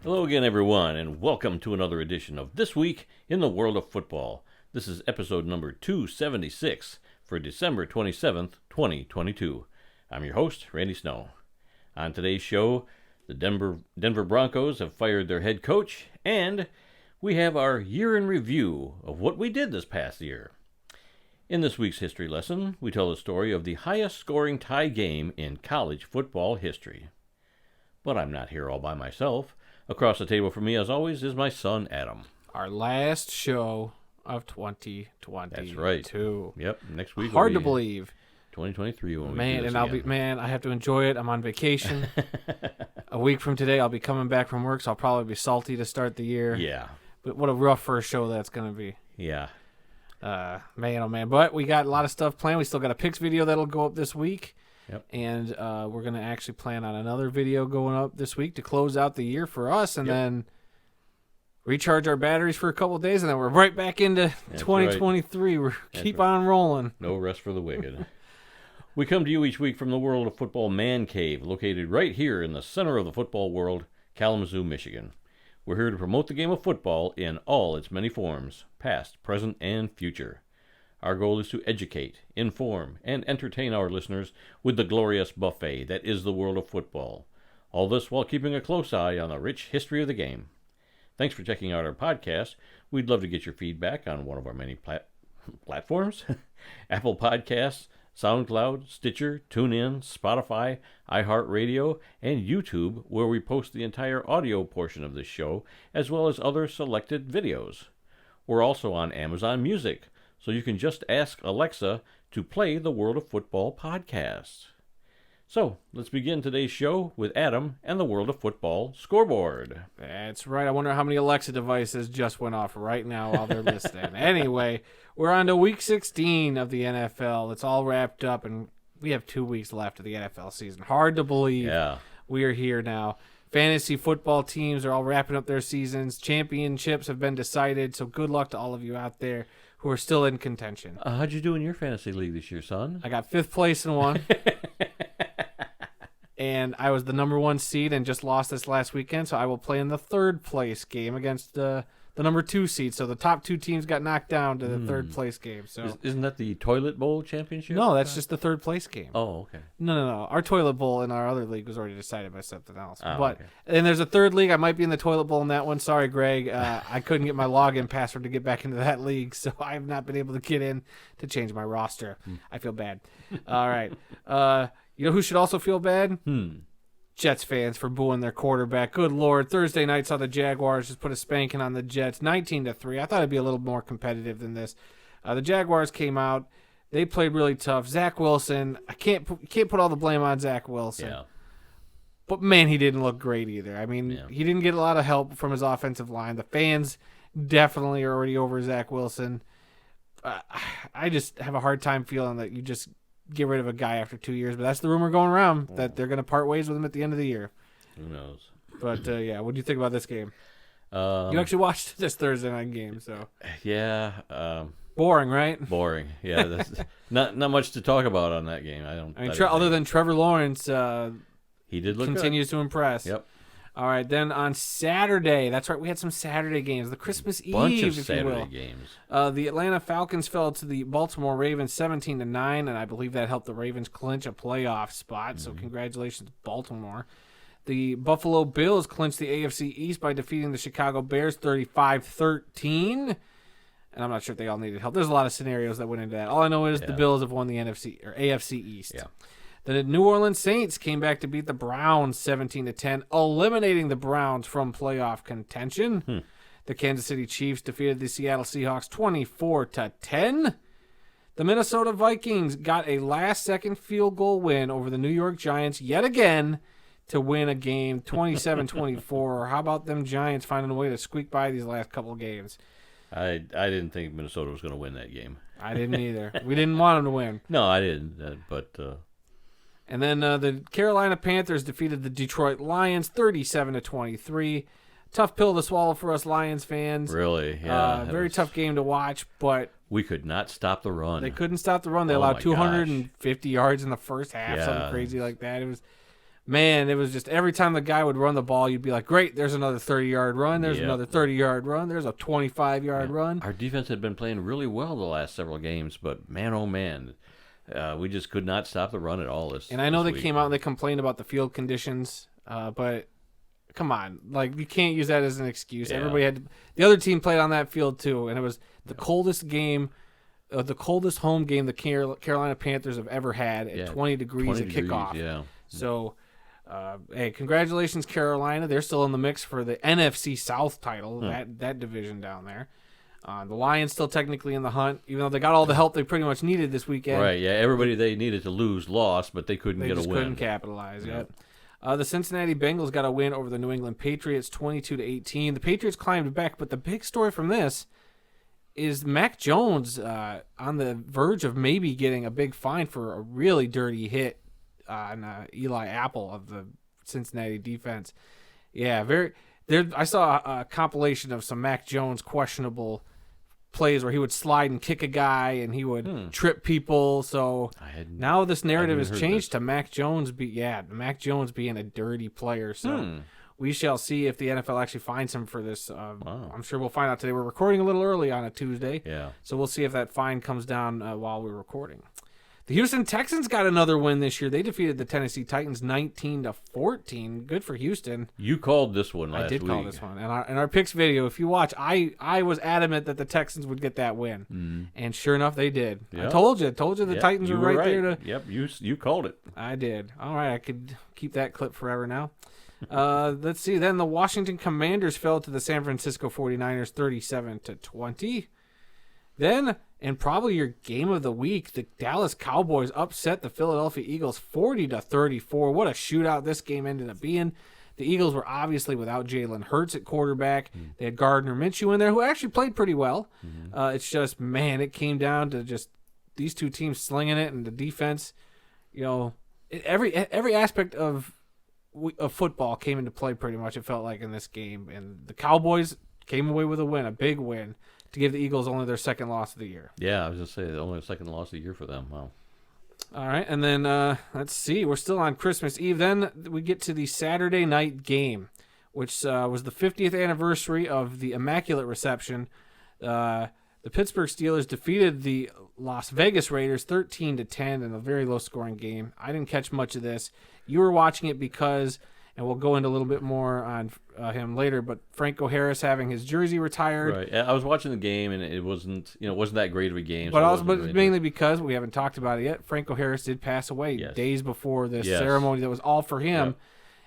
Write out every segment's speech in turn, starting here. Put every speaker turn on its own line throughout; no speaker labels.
Hello again, everyone, and welcome to another edition of This Week in the World of Football. This is episode number 276 for December 27th, 2022. I'm your host, Randy Snow. On today's show, the Denver Broncos have fired their head coach, and we have our year in review of what we did this past year. In this week's history lesson, we tell the story of the highest scoring tie game in college football history. But I'm not here all by myself. Across the table from me, as always, is my son, Adam.
Our last show of 2022.
That's right. Yep, next week.
Hard to believe.
2023 when we
Man,
do this
and
again.
I have to enjoy it. I'm on vacation. A week from today, I'll be coming back from work, so I'll probably be salty to start the year.
Yeah.
But what a rough first show that's going to be.
Yeah.
Man, oh man. But we got a lot of stuff planned. We still got a picks video that'll go up this week.
Yep.
And we're going to actually plan on another video going up this week to close out the year for us, and then recharge our batteries for a couple of days, and then we're right back into 2023. Right. Keep on rolling.
No rest for the wicked. We come to you each week from the World of Football Man Cave, located right here in the center of the football world, Kalamazoo, Michigan. We're here to promote the game of football in all its many forms, past, present, and future. Our goal is to educate, inform, and entertain our listeners with the glorious buffet that is the world of football. All this while keeping a close eye on the rich history of the game. Thanks for checking out our podcast. We'd love to get your feedback on one of our many platforms. Apple Podcasts, SoundCloud, Stitcher, TuneIn, Spotify, iHeartRadio, and YouTube, where we post the entire audio portion of this show, as well as other selected videos. We're also on Amazon Music, so you can just ask Alexa to play the World of Football podcast. So, let's begin today's show with Adam and the World of Football scoreboard.
That's right. I wonder how many Alexa devices just went off right now while they're listening. Anyway, we're on to Week 16 of the NFL. It's all wrapped up, and we have 2 weeks left of the NFL season. Hard to believe we are here now. Fantasy football teams are all wrapping up their seasons. Championships have been decided, so good luck to all of you out there who are still in contention.
How'd you do in your fantasy league this year, son?
I got 5th place in one. And I was the number 1 seed and just lost this last weekend, so I will play in the 3rd place game against the number 2 seed. So the top 2 teams got knocked down to the 3rd place game. So
Isn't that the Toilet Bowl Championship?
No, that's just the 3rd place game.
Oh, okay.
No. Our Toilet Bowl in our other league was already decided by something else.
Okay.
And there's a 3rd league. I might be in the Toilet Bowl in that one. Sorry, Greg. I couldn't get my login password to get back into that league, so I have not been able to get in to change my roster. I feel bad. All right. You know who should also feel bad? Jets fans for booing their quarterback. Good Lord. Thursday night saw the Jaguars just put a spanking on the Jets, 19-3. I thought it'd be a little more competitive than this. The Jaguars came out. They played really tough. Zach Wilson, you can't put all the blame on Zach Wilson.
Yeah.
But, man, he didn't look great either. I mean, he didn't get a lot of help from his offensive line. The fans definitely are already over Zach Wilson. I just have a hard time feeling that you just get rid of a guy after 2 years, but that's the rumor going around, that they're going to part ways with him at the end of the year.
Who knows?
But, what do you think about this game? You actually watched this Thursday night game, so.
Yeah.
Boring, right?
Boring. Yeah, that's not much to talk about on that game.
Other than Trevor Lawrence,
he did look
continues to impress.
Yep.
All right, then on Saturday, that's right, we had some Saturday games. The Christmas Eve, if
Saturday
you will.
Games.
The Atlanta Falcons fell to the Baltimore Ravens 17-9, and I believe that helped the Ravens clinch a playoff spot. So congratulations, Baltimore. The Buffalo Bills clinched the AFC East by defeating the Chicago Bears 35-13. And I'm not sure if they all needed help. There's a lot of scenarios that went into that. All I know is the Bills have won the AFC East. Yeah. The New Orleans Saints came back to beat the Browns 17-10, eliminating the Browns from playoff contention. The Kansas City Chiefs defeated the Seattle Seahawks 24-10. The Minnesota Vikings got a last-second field goal win over the New York Giants yet again to win a game 27-24. How about them Giants finding a way to squeak by these last couple of games?
I didn't think Minnesota was going to win that game.
I didn't either. We didn't want them to win.
No, I didn't.
And then the Carolina Panthers defeated the Detroit Lions 37-23. Tough pill to swallow for us Lions fans.
Really? Yeah.
Very tough game to watch, but
we could not stop the run.
They couldn't stop the run. They allowed 250 yards in the first half, something crazy like that. It was man, it was just every time the guy would run the ball, you'd be like, great, there's another 30-yard run. There's another 30-yard run. There's a 25-yard run.
Our defense had been playing really well the last several games, but man, oh man, we just could not stop the run at all this.
And I know
this
they
week.
came out and they complained about the field conditions, but come on, like you can't use that as an excuse.
Yeah.
Everybody had the other team played on that field too, and it was the coldest game, the coldest home game the Carolina Panthers have ever had at 20 degrees at kickoff.
Yeah.
So, hey, congratulations, Carolina. They're still in the mix for the NFC South title, that division down there. The Lions still technically in the hunt, even though they got all the help they pretty much needed this weekend.
Right, yeah. Everybody they needed to lose lost, but they couldn't get a win.
They just couldn't capitalize yet. The Cincinnati Bengals got a win over the New England Patriots, 22-18. The Patriots climbed back, but the big story from this is Mac Jones on the verge of maybe getting a big fine for a really dirty hit on Eli Apple of the Cincinnati defense. Yeah, I saw a compilation of some Mac Jones questionable plays where he would slide and kick a guy and he would trip people. So now this narrative has changed to Mac Jones being a dirty player. So we shall see if the NFL actually finds him for this. I'm sure we'll find out today. We're recording a little early on a Tuesday.
Yeah.
So we'll see if that fine comes down while we're recording. The Houston Texans got another win this year. They defeated the Tennessee Titans 19-14. Good for Houston.
You called this one last week.
I did call this one. And our picks video, if you watch, I was adamant that the Texans would get that win. And sure enough, they did.
Yep.
I told you the Titans were right there.
Yep, you called it.
I did. All right, I could keep that clip forever now. Let's see. Then the Washington Commanders fell to the San Francisco 49ers 37-20. Then, and probably your game of the week, the Dallas Cowboys upset the Philadelphia Eagles 40-34. What a shootout this game ended up being. The Eagles were obviously without Jalen Hurts at quarterback. They had Gardner Minshew in there, who actually played pretty well. It's just, man, it came down to just these two teams slinging it, and the defense, every aspect of football came into play pretty much, it felt like, in this game. And the Cowboys came away with a win, a big win, to give the Eagles only their second loss of the year.
Yeah, I was just saying, only the second loss of the year for them. Wow.
All right, and then let's see. We're still on Christmas Eve. Then we get to the Saturday night game, which was the 50th anniversary of the Immaculate Reception. The Pittsburgh Steelers defeated the Las Vegas Raiders 13-10 in a very low-scoring game. I didn't catch much of this. You were watching it because, and we'll go into a little bit more on him later, but Franco Harris having his jersey retired.
Right. I was watching the game, and it wasn't that great of a game.
But mainly because we haven't talked about it yet. Franco Harris did pass away days before this ceremony that was all for him,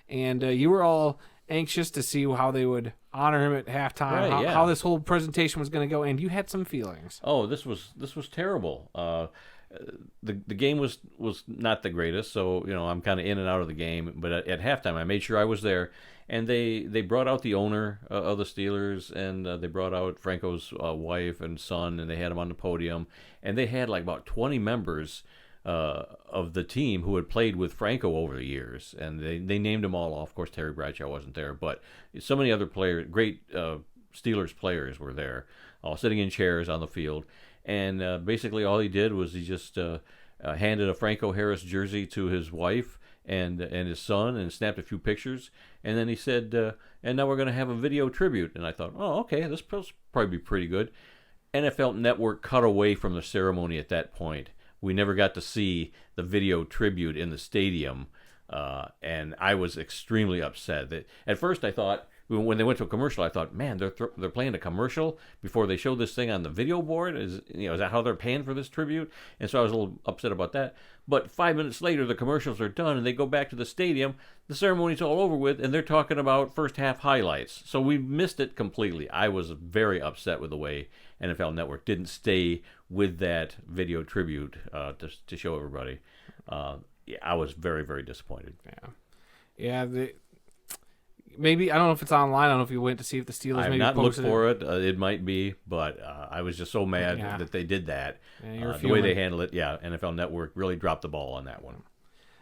and you were all anxious to see how they would honor him at halftime, how this whole presentation was going to go, and you had some feelings.
Oh, this was terrible. The game was not the greatest, so I'm kind of in and out of the game. But at halftime, I made sure I was there, and they brought out the owner of the Steelers, and they brought out Franco's wife and son, and they had him on the podium, and they had like about 20 members of the team who had played with Franco over the years, and they named them all off. Of course, Terry Bradshaw wasn't there, but so many other players, great Steelers players were there, all sitting in chairs on the field. And basically all he did was he just handed a Franco Harris jersey to his wife and his son and snapped a few pictures. And then he said, and now we're going to have a video tribute. And I thought, oh, okay, this will probably be pretty good. NFL Network cut away from the ceremony at that point. We never got to see the video tribute in the stadium. And I was extremely upset. At first I thought, when they went to a commercial, I thought, man, they're playing a commercial before they show this thing on the video board. Is that how they're paying for this tribute? And so I was a little upset about that. But 5 minutes later, the commercials are done, and they go back to the stadium. The ceremony's all over with, and they're talking about first half highlights. So we missed it completely. I was very upset with the way NFL Network didn't stay with that video tribute to show everybody. I was very, very disappointed.
Yeah. Maybe, I don't know if it's online. I don't know if you went to see if the Steelers maybe posted it.
I've not looked for it. It might be, but I was just so mad that they did that. The way they handled it, NFL Network really dropped the ball on that one.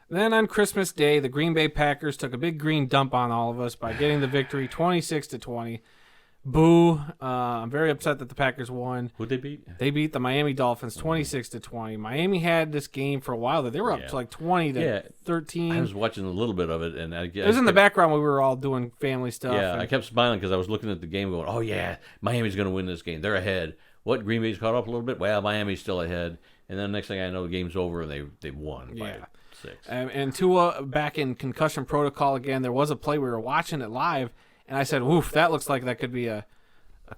Then on Christmas Day, the Green Bay Packers took a big green dump on all of us by getting the victory 26-20. Boo. I'm very upset that the Packers won.
Who'd they beat?
They beat the Miami Dolphins 26-20. Miami had this game for a while. They were up to like 20-13.
I was watching a little bit of it, and
it was in the background when we were all doing family stuff.
Yeah,
and
I kept smiling because I was looking at the game going, oh, yeah, Miami's going to win this game. They're ahead. What, Green Bay's caught up a little bit? Well, Miami's still ahead. And then next thing I know, the game's over, and they won by 6.
And Tua back in concussion protocol again. There was a play. We were watching it live, and I said, oof, that looks like that could be a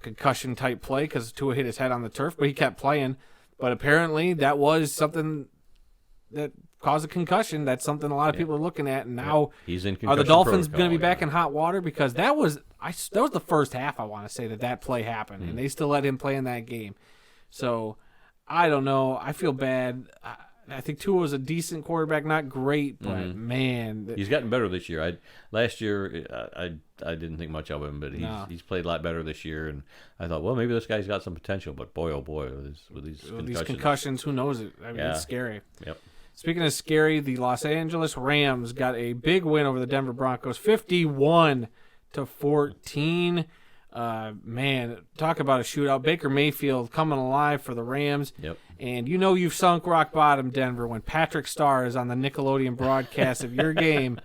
concussion-type play because Tua hit his head on the turf, but he kept playing. But apparently that was something that caused a concussion. That's something a lot of people are looking at. And now
he's in concussion
are the Dolphins
protocol,
going to be back in hot water? Because that was the first half, I want to say, that play happened, and they still let him play in that game. So I don't know. I feel bad. I think Tua was a decent quarterback, not great, but man,
he's gotten better this year. Last year I didn't think much of him, but he's played a lot better this year, and I thought, well, maybe this guy's got some potential. But boy, oh boy, with these
concussions, who knows it? I mean, it's scary.
Yep.
Speaking of scary, the Los Angeles Rams got a big win over the Denver Broncos, 51-14. Man, talk about a shootout. Baker Mayfield coming alive for the Rams.
Yep.
And you've sunk rock bottom, Denver, when Patrick Starr is on the Nickelodeon broadcast of your game,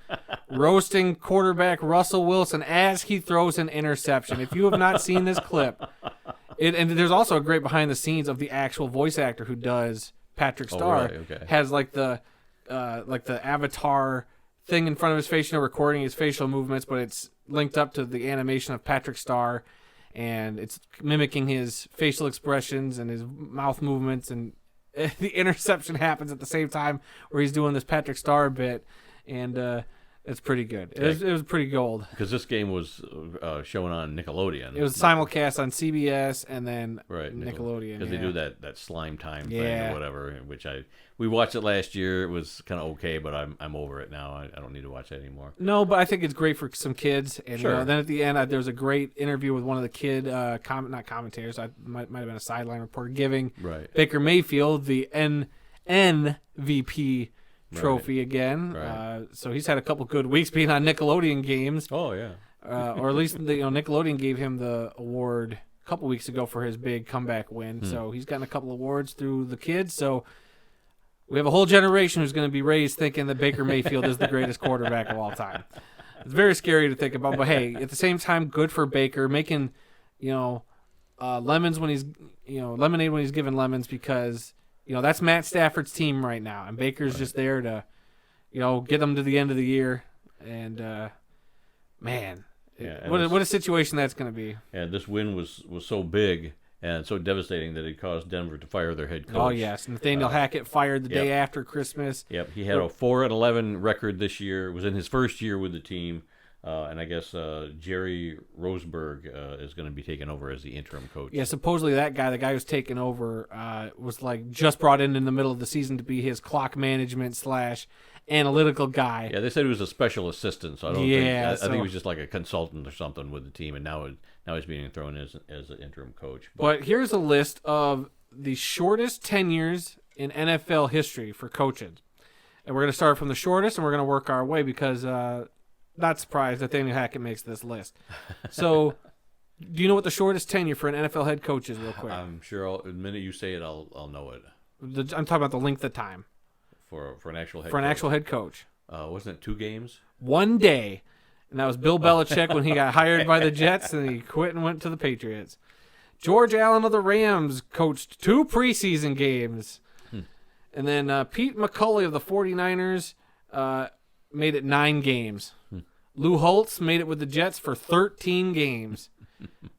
roasting quarterback Russell Wilson as he throws an interception. If you have not seen this clip, and there's also a great behind the scenes of the actual voice actor who does Patrick Starr.
Really? Okay.
Has like the avatar thing in front of his face, recording his facial movements, but it's linked up to the animation of Patrick Starr, and it's mimicking his facial expressions and his mouth movements, and the interception happens at the same time where he's doing this Patrick Starr bit, and it's pretty good. It was pretty gold.
Because this game was shown on Nickelodeon.
It was simulcast on CBS and then Nickelodeon.
Because they do that slime time thing or whatever, which we watched it last year. It was kind of okay, but I'm over it now. I don't need to watch that anymore.
No, but I think it's great for some kids. And then at the end, there was a great interview with one of the kid, not commentators, might have been a sideline reporter, giving Baker Mayfield the MVP trophy again.
Right.
So he's had a couple good weeks being on Nickelodeon games.
Oh, yeah.
Or at least Nickelodeon gave him the award a couple weeks ago for his big comeback win. So he's gotten a couple awards through the kids. So we have a whole generation who's going to be raised thinking that Baker Mayfield is the greatest quarterback of all time. It's very scary to think about, but hey, at the same time, good for Baker making, lemons when he's, lemonade when he's given lemons, because that's Matt Stafford's team right now, and Baker's just there to, get them to the end of the year, and man, what a situation that's going to be.
And this win was so big and so devastating that it caused Denver to fire their head coach.
Oh, yes. Nathaniel Hackett fired the day after Christmas.
Yep. He had a 4-11 record this year. It was in his first year with the team. And I guess Jerry Roseberg is going to be taking over as the interim coach.
Yeah, supposedly the guy who's taking over, was just brought in the middle of the season to be his clock management / analytical guy.
Yeah, they said he was a special assistant, so I don't think. I think he was just like a consultant or something with the team, and now he's being thrown as an interim coach.
But here's a list of the shortest tenures in NFL history for coaches, and we're going to start from the shortest, and we're going to work our way because. Not surprised that Nathaniel Hackett makes this list. So, do you know what the shortest tenure for an NFL head coach is, real quick?
I'm sure the minute you say it, I'll know it.
I'm talking about the length of time.
For an actual head coach.
For an actual head coach.
Wasn't it 2 games?
1 day. And that was Bill Belichick when he got hired by the Jets and he quit and went to the Patriots. George Allen of the Rams coached 2 preseason games. And then Pete McCulley of the 49ers made it 9 games. Lou Holtz made it with the Jets for 13 games.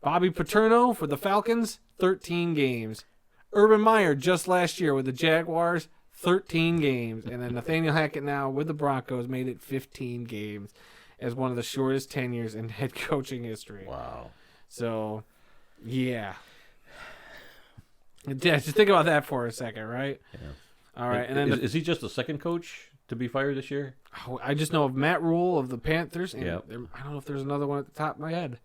Bobby Paterno for the Falcons, 13 games. Urban Meyer just last year with the Jaguars, 13 games. And then Nathaniel Hackett now with the Broncos made it 15 games as one of the shortest tenures in head coaching history.
Wow.
So, yeah. Just think about that for a second, right?
Yeah.
All right. And then
is he just the second coach to be fired this year?
I just know of Matt Rule of the Panthers, and
Yep.
I don't know if there's another one at the top of my head.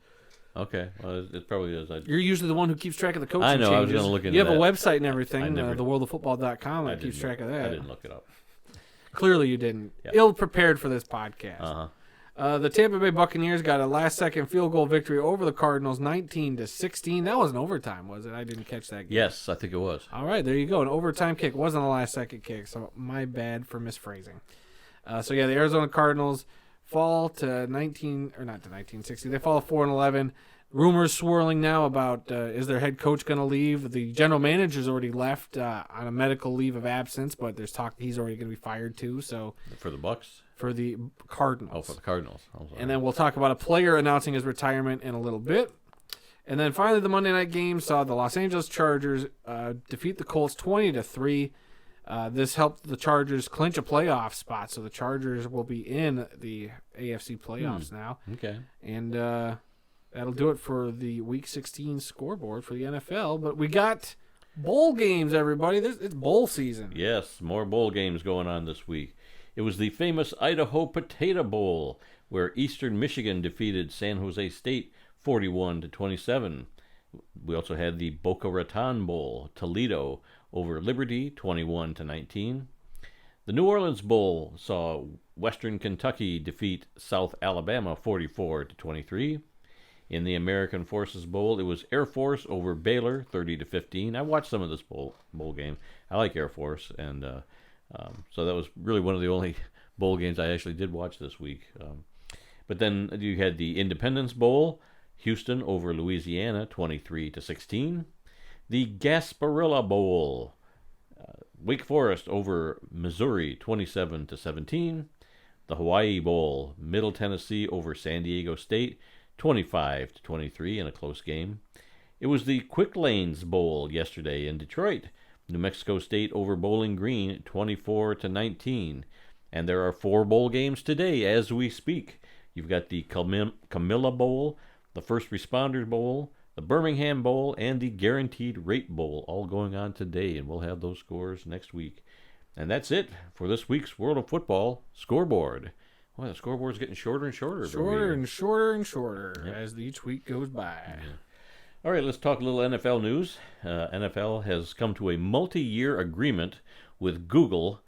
Okay, well, it probably is.
You're usually the one who keeps track of the coaching
I know,
changes.
I was going to look into
You have
that.
a website and everything, theworldoffootball.com, that keeps track of that.
I didn't look it up.
Clearly you didn't.
Yep.
Ill-prepared for this podcast. The Tampa Bay Buccaneers got a last-second field goal victory over the Cardinals, 19-16. That was an overtime, was it? I didn't catch that game.
Yes, I think it was.
All right, there you go. An overtime kick. Wasn't a last-second kick, so my bad for misphrasing. The Arizona Cardinals fall to 1960. They fall to 4-11. Rumors swirling now about is their head coach going to leave? The general manager's already left on a medical leave of absence, but there's talk he's already going to be fired too. So
for the Bucks,
for the Cardinals.
Oh, for the Cardinals.
And then we'll talk about a player announcing his retirement in a little bit. And then finally, the Monday night game saw the Los Angeles Chargers defeat the Colts 20-3. This helped the Chargers clinch a playoff spot, so the Chargers will be in the AFC playoffs now.
Okay.
And that'll do it for the Week 16 scoreboard for the NFL. But we got bowl games, everybody. It's bowl season.
Yes, more bowl games going on this week. It was the famous Idaho Potato Bowl, where Eastern Michigan defeated San Jose State 41-27. We also had the Boca Raton Bowl, Toledo over Liberty 21-19. The New Orleans Bowl saw Western Kentucky defeat South Alabama 44-23. In the American Forces Bowl, it was Air Force over Baylor 30-15. I watched some of this bowl game. I like Air Force, and so that was really one of the only bowl games I actually did watch this week. But then you had the Independence Bowl, Houston over Louisiana 23-16. The Gasparilla Bowl, Wake Forest over Missouri 27-17. The Hawaii Bowl, Middle Tennessee over San Diego State 25-23 in a close game. It was the Quick Lanes Bowl yesterday in Detroit. New Mexico State over Bowling Green 24-19. And there are 4 bowl games today as we speak. You've got the Camilla Bowl, the First Responders Bowl, the Birmingham Bowl, and the Guaranteed Rate Bowl all going on today, and we'll have those scores next week. And that's it for this week's World of Football scoreboard. Well, the scoreboard's getting shorter and shorter.
Shorter as each week goes by.
Yeah. All right, let's talk a little NFL news. NFL has come to a multi-year agreement with Google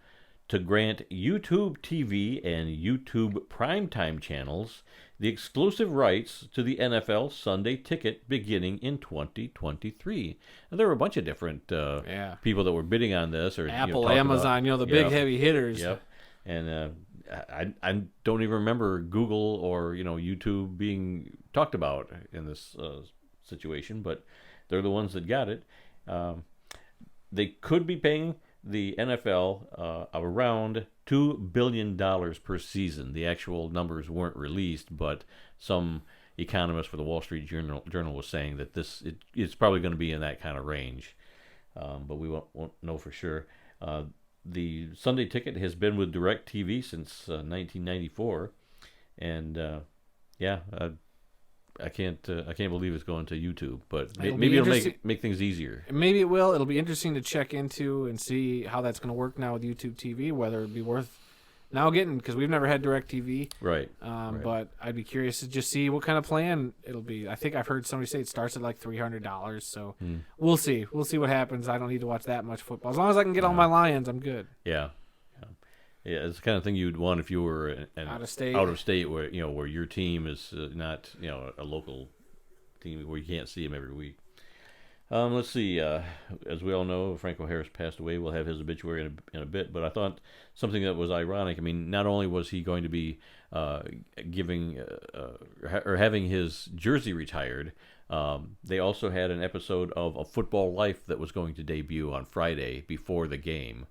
to grant YouTube TV and YouTube primetime channels the exclusive rights to the NFL Sunday Ticket beginning in 2023. And there were a bunch of different people that were bidding on this. Or
Apple, Amazon, the big heavy hitters.
Yep. And I don't even remember Google or YouTube being talked about in this situation, but they're the ones that got it. They could be paying the NFL around $2 billion per season. The actual numbers weren't released, but some economist for the Wall Street Journal was saying that it's probably going to be in that kind of range, but we won't know for sure. The Sunday Ticket has been with DirecTV since 1994, and I can't believe it's going to YouTube, but maybe it'll make things easier.
Maybe it will. It'll be interesting to check into and see how that's going to work now with YouTube TV, whether it'd be worth now getting, because we've never had DirecTV.
Right.
But I'd be curious to just see what kind of plan it'll be. I think I've heard somebody say it starts at like $300, so we'll see. We'll see what happens. I don't need to watch that much football. As long as I can get all my Lions, I'm good.
Yeah. Yeah, it's the kind of thing you'd want if you were out of state, where where your team is not a local team where you can't see them every week. Let's see. As we all know, Franco Harris passed away. We'll have his obituary in a bit. But I thought something that was ironic. I mean, not only was he going to be giving or having his jersey retired, they also had an episode of A Football Life that was going to debut on Friday before the game.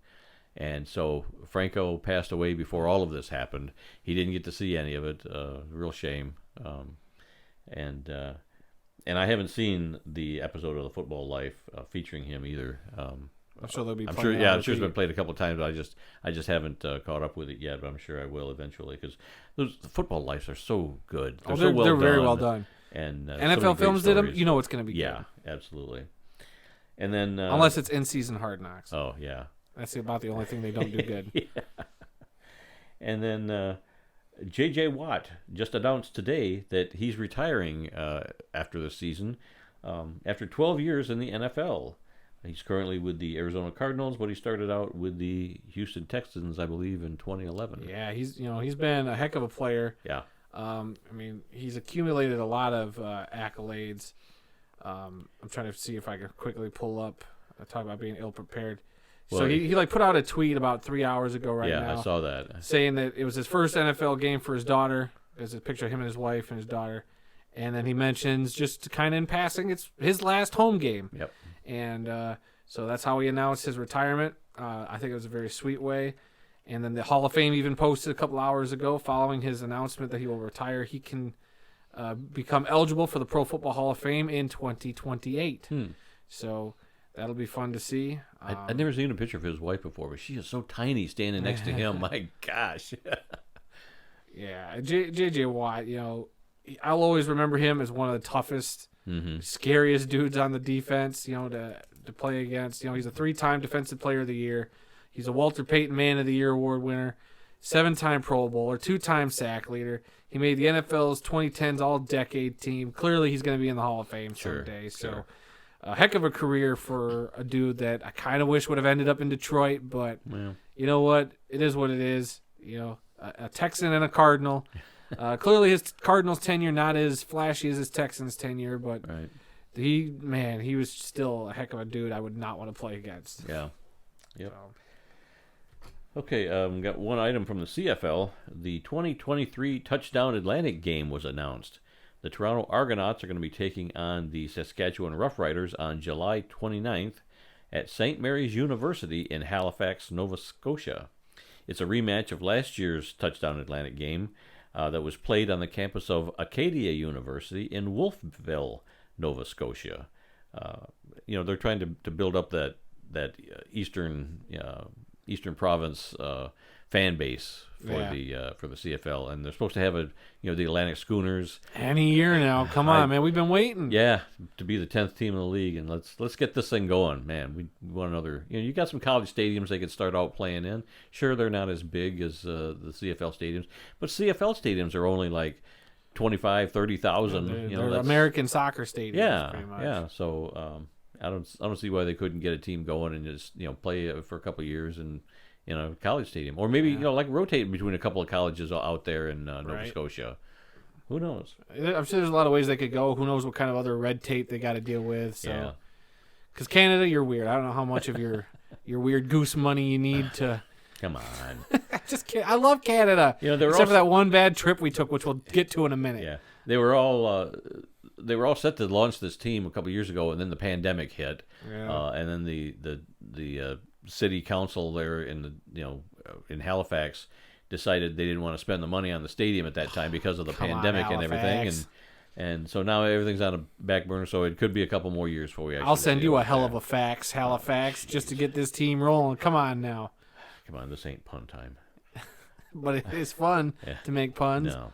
And so Franco passed away before all of this happened. He didn't get to see any of it. Real shame. And I haven't seen the episode of The Football Life featuring him either. I'm
sure they'll be.
I'm sure it's been played a couple of times. But I just haven't caught up with it yet. But I'm sure I will eventually, because the Football Lives are so good. They're so well
they're
done.
very well done.
And
NFL Films did them. You know it's going to be good.
Yeah, absolutely. And then
unless it's in-season Hard Knocks.
Oh yeah.
That's about the only thing they don't do good.
Yeah. And then J.J. Watt just announced today that he's retiring after the season, after 12 years in the NFL. He's currently with the Arizona Cardinals, but he started out with the Houston Texans, I believe, in 2011.
Yeah, he's been a heck of a player.
Yeah.
I mean, he's accumulated a lot of accolades. I'm trying to see if I can quickly pull up. Talk about being ill-prepared.
Well,
so he like put out a tweet about 3 hours ago now.
Yeah, I saw that.
Saying that it was his first NFL game for his daughter. There's a picture of him and his wife and his daughter. And then he mentions, just kind of in passing, it's his last home game.
Yep.
And so that's how he announced his retirement. I think it was a very sweet way. And then the Hall of Fame even posted a couple hours ago following his announcement that he will retire. He can become eligible for the Pro Football Hall of Fame in 2028. So that'll be fun to see.
I'd never seen a picture of his wife before, but she is so tiny standing next to him. My gosh.
Yeah, J.J. Watt, I'll always remember him as one of the toughest, scariest dudes on the defense, to play against. He's a 3-time Defensive Player of the Year. He's a Walter Payton Man of the Year award winner, 7-time Pro Bowler, 2-time sack leader. He made the NFL's 2010s All-Decade team. Clearly, he's going to be in the Hall of Fame someday. So, a heck of a career for a dude that I kind of wish would have ended up in Detroit. But you know what? It is what it is. A Texan and a Cardinal. Clearly, his Cardinals tenure not as flashy as his Texans tenure, but he was still a heck of a dude. I would not want to play against.
Yeah. Yep. Okay, we got one item from the CFL. The 2023 Touchdown Atlantic game was announced. The Toronto Argonauts are going to be taking on the Saskatchewan Roughriders on July 29th at St. Mary's University in Halifax, Nova Scotia. It's a rematch of last year's Touchdown Atlantic game that was played on the campus of Acadia University in Wolfville, Nova Scotia. They're trying to build up that Eastern Province fan base for the CFL, and they're supposed to have the Atlantic Schooners
any year now. Come on, man, we've been waiting.
Yeah, to be the 10th team in the league, and let's get this thing going, man. We want another. You got some college stadiums they could start out playing in. Sure, they're not as big as the CFL stadiums, but CFL stadiums are only like 25,000, 30,000.
They're American soccer stadiums. Pretty much.
Yeah. So I don't see why they couldn't get a team going and just play for a couple of years in a college stadium, or maybe rotate between a couple of colleges out there in Nova Scotia. Who knows?
I'm sure there's a lot of ways they could go. Who knows what kind of other red tape they got to deal with? So, because Canada, you're weird. I don't know how much of your weird goose money you need to.
Come on.
Just kidding. I love Canada. Except for that one bad trip we took, which we'll get to in a minute.
Yeah, they were all set to launch this team a couple of years ago, and then the pandemic hit, and then the city council there in Halifax decided they didn't want to spend the money on the stadium at that time because of the pandemic and everything, and so now everything's on a back burner. So it could be a couple more years before we actually.
I'll send you a hell of a fax, Halifax, just to get this team rolling. Come on now.
Come on, this ain't pun time.
But it is fun to make puns.
No,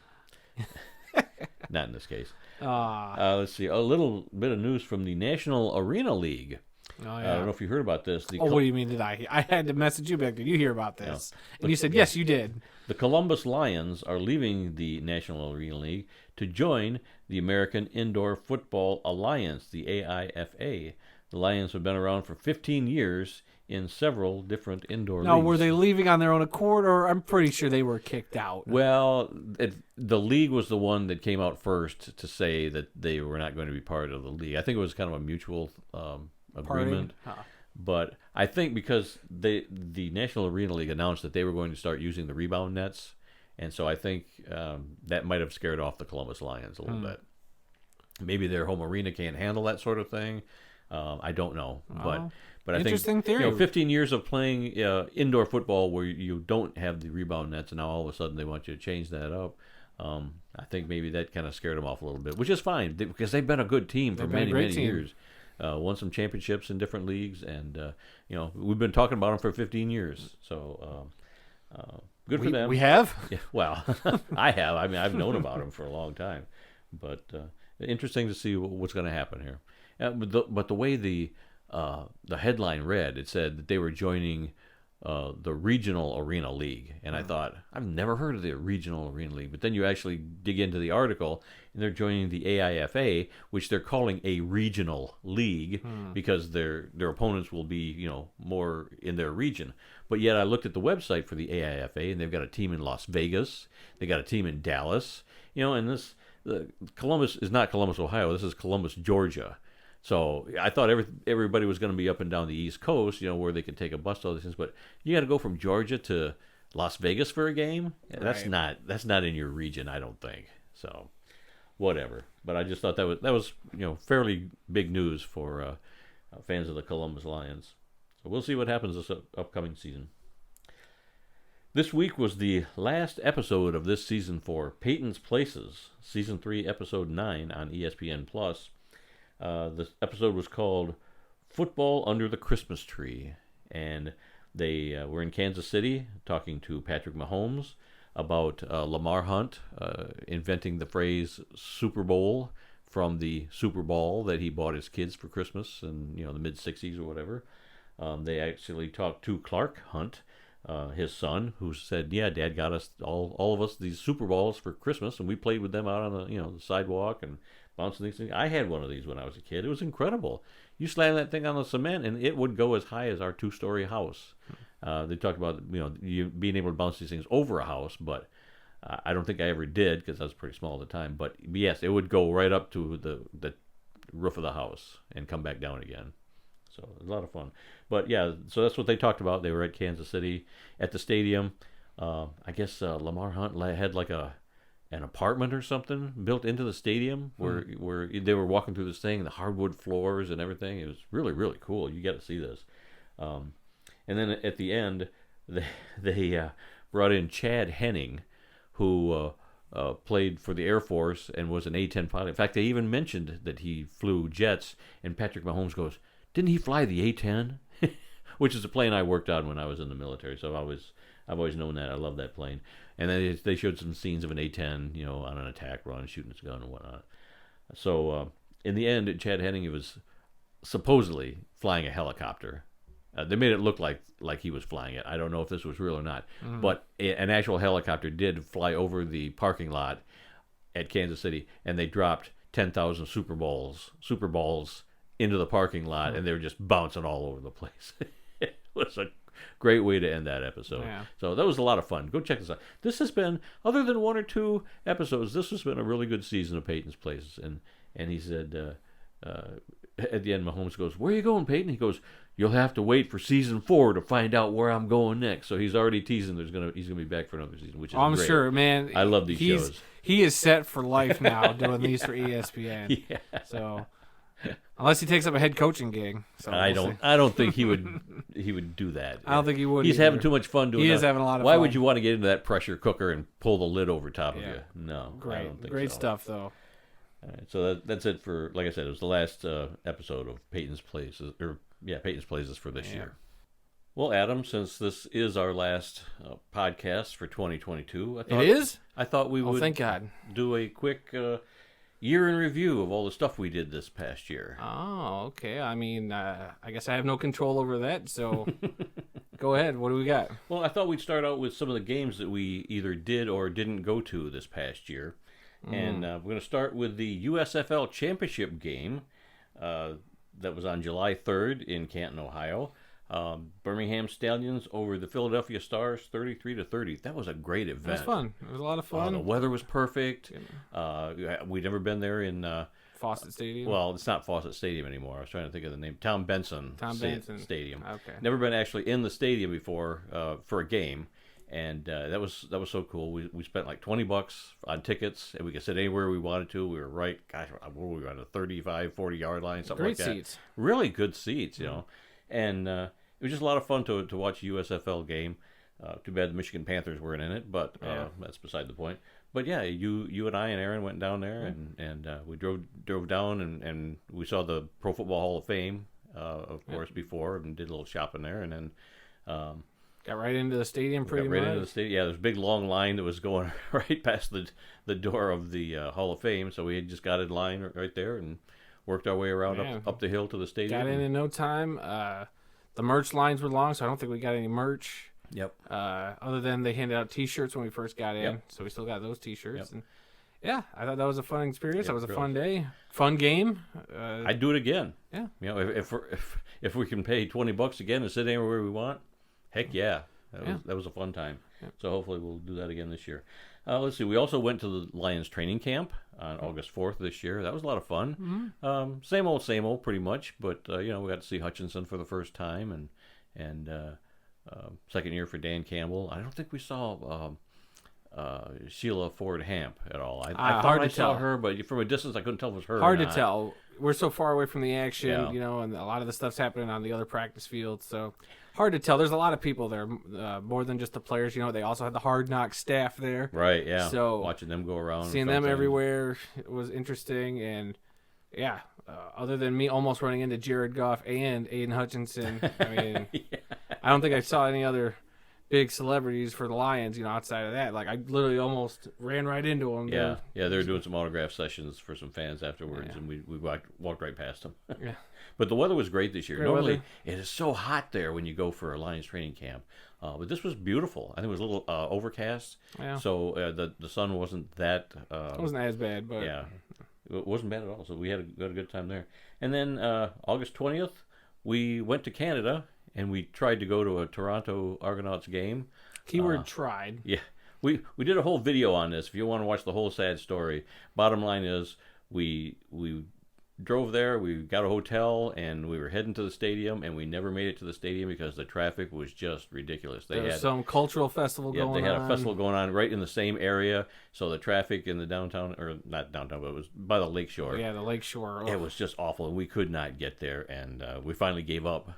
not in this case. Let's see. A little bit of news from the National Arena League.
Oh, yeah.
I don't know if you heard about this.
What do you mean did I? I had to message you back. Did you hear about this? No. And you said, yes, you did.
The Columbus Lions are leaving the National Arena League to join the American Indoor Football Alliance, the AIFA. The Lions have been around for 15 years in several different indoor leagues.
Now, were they leaving on their own accord, or I'm pretty sure they were kicked out?
Well, the league was the one that came out first to say that they were not going to be part of the league. I think it was kind of a mutual agreement. But I think because the National Arena League announced that they were going to start using the rebound nets, and so I think that might have scared off the Columbus Lions a little bit. Maybe their home arena can't handle that sort of thing. I don't know, but I think
theory.
15 years of playing indoor football where you don't have the rebound nets, and now all of a sudden they want you to change that up. I think maybe that kind of scared them off a little bit, which is fine because they've been a good team for many years. Won some championships in different leagues, and we've been talking about them for 15 years. So good for them.
We have?
Yeah, well, I have. I mean, I've known about them for a long time, but interesting to see what's going to happen here. But the way the headline read, it said that they were joining the Regional Arena League, and I thought, I've never heard of the Regional Arena League. But then you actually dig into the article, and they're joining the AIFA, which they're calling a regional league because their opponents will be more in their region. But yet I looked at the website for the AIFA, and they've got a team in Las Vegas, they got a team in Dallas, And Columbus is not Columbus, Ohio. This is Columbus, Georgia. So I thought everybody was going to be up and down the East Coast, where they could take a bus to all these things. But you got to go from Georgia to Las Vegas for a game. That's not in your region, I don't think. So whatever. But I just thought that was fairly big news for fans of the Columbus Lions. So we'll see what happens this upcoming season. This week was the last episode of this season for Peyton's Places, Season 3, Episode 9 on ESPN+. This episode was called Football Under the Christmas Tree, and they were in Kansas City talking to Patrick Mahomes about Lamar Hunt inventing the phrase Super Bowl from the Super Bowl that he bought his kids for Christmas in the mid-'60s or whatever. They actually talked to Clark Hunt, his son, who said, "Yeah, Dad got us all of us these Super Balls for Christmas, and we played with them out on the sidewalk and bouncing these things. I had one of these when I was a kid. It was incredible. You slam that thing on the cement, and it would go as high as our 2-story house." They talked about you being able to bounce these things over a house, but I don't think I ever did because I was pretty small at the time. But yes, it would go right up to the roof of the house and come back down again. So it was a lot of fun. But yeah, so that's what they talked about. They were at Kansas City at the stadium. I guess Lamar Hunt had like an apartment or something built into the stadium where they were walking through this thing, the hardwood floors and everything. It was really, really cool. You got to see this. And then at the end, they brought in Chad Henning, who played for the Air Force and was an A-10 pilot. In fact, they even mentioned that he flew jets, and Patrick Mahomes goes, "Didn't he fly the A-10?" Which is a plane I worked on when I was in the military, so I've always known that. I love that plane. And then they showed some scenes of an A-10, on an attack run, shooting its gun and whatnot. So in the end, Chad Henning was supposedly flying a helicopter. They made it look like he was flying it. I don't know if this was real or not. But an actual helicopter did fly over the parking lot at Kansas City, and they dropped 10,000 Super Balls into the parking lot, and they were just bouncing all over the place. It was a great way to end that episode.
Yeah.
So that was a lot of fun. Go check this out. This has been, other than 1 or 2 episodes, this has been a really good season of Peyton's Places. And he said, at the end, Mahomes goes, "Where are you going, Peyton?" He goes, "You'll have to wait for season 4 to find out where I'm going next." So he's already teasing he's gonna be back for another season, which is
I'm
great.
sure, man.
I love these shows.
He is set for life now doing these for ESPN.
Yeah.
So unless he takes up a head coaching gig. So
I don't think he would do that.
I don't think he would.
He's having too much fun doing it.
He is having a lot of
Why
fun.
would you want to get into that pressure cooker and pull the lid over top of you? No. I don't think
Great
so.
stuff, though.
All right, so that's it for, like I said, it was the last episode of Peyton's Places, Peyton's Places for this year. Well, Adam, since this is our last podcast for 2022, I thought we would
thank God.
do a quick year in review of all the stuff we did this past year.
Oh, okay. I mean, I guess I have no control over that, so go ahead. What do we got?
Well, I thought we'd start out with some of the games that we either did or didn't go to this past year. And we're going to start with the USFL Championship game that was on July 3rd in Canton, Ohio. Birmingham Stallions over the Philadelphia Stars, 33-30. That was a great event.
It was fun. It was a lot of fun.
The weather was perfect. We'd never been there in
Fawcett Stadium.
Well, it's not Fawcett Stadium anymore. I was trying to think of the name. Tom Benson Stadium.
Okay.
Never been actually in the stadium before for a game. And that was so cool. We spent like $20 on tickets, and we could sit anywhere we wanted to. We were right, what were we on, a 35, 40-yard line, something
Great
like that.
Seats.
Really good seats, you know. And it was just a lot of fun to watch a USFL game. Too bad the Michigan Panthers weren't in it, but that's beside the point. But yeah, you and I and Aaron went down there, and we drove down, and we saw the Pro Football Hall of Fame, of course, before, and did a little shopping there, and then...
Got right into the stadium pretty much.
Into the stadium. Yeah, there's a big long line that was going right past the door of the Hall of Fame, so we had just got in line right there and worked our way around up the hill to the stadium.
Got in no time. The merch lines were long, so I don't think we got any merch.
Yep.
Other than they handed out T-shirts when we first got in, so we still got those T-shirts.
Yep.
And yeah, I thought that was a fun experience.
Yep,
that was a
really.
Fun day, fun game.
I'd do it again.
Yeah.
You know, if we can pay $20 again and sit anywhere we want, heck yeah. That was a fun time.
Yep.
So hopefully we'll do that again this year. Let's see. We also went to the Lions training camp on August 4th this year. That was a lot of fun. Same old, pretty much. But we got to see Hutchinson for the first time, and second year for Dan Campbell. I don't think we saw Sheila Ford Hamp at all. I thought I saw her, but from a distance, I couldn't tell if it was her.
Hard
or
to tell. We're so far away from the action,
Yeah.
and a lot of the stuff's happening on the other practice field, so hard to tell. There's a lot of people there, more than just the players. They also had the Hard Knocks staff there.
Right, yeah.
So
watching them go around.
Seeing them everywhere was interesting, and yeah, other than me almost running into Jared Goff and Aiden Hutchinson, I mean, I don't think I saw any other big celebrities for the Lions, outside of that. Like, I literally almost ran right into them.
Yeah, they were doing some autograph sessions for some fans afterwards, and we walked right past them.
Yeah.
But the weather was great this year.
Great
Normally,
weather.
it is so hot there when you go for a Lions training camp. But this was beautiful. I think it was a little overcast,
Yeah.
so the sun wasn't that...
It wasn't as bad, but...
Yeah, it wasn't bad at all. So we had a good time there. And then August 20th, we went to Canada, and we tried to go to a Toronto Argonauts game.
Keyword tried.
Yeah, we did a whole video on this. If you want to watch the whole sad story, bottom line is we drove there, we got a hotel, and we were heading to the stadium, and we never made it to the stadium because the traffic was just ridiculous.
There was some cultural festival going on.
They had a festival going on right in the same area, so the traffic in the downtown, or not downtown, but it was by the lakeshore.
Yeah, the lakeshore. Oh.
It was just awful, and we could not get there, and we finally gave up.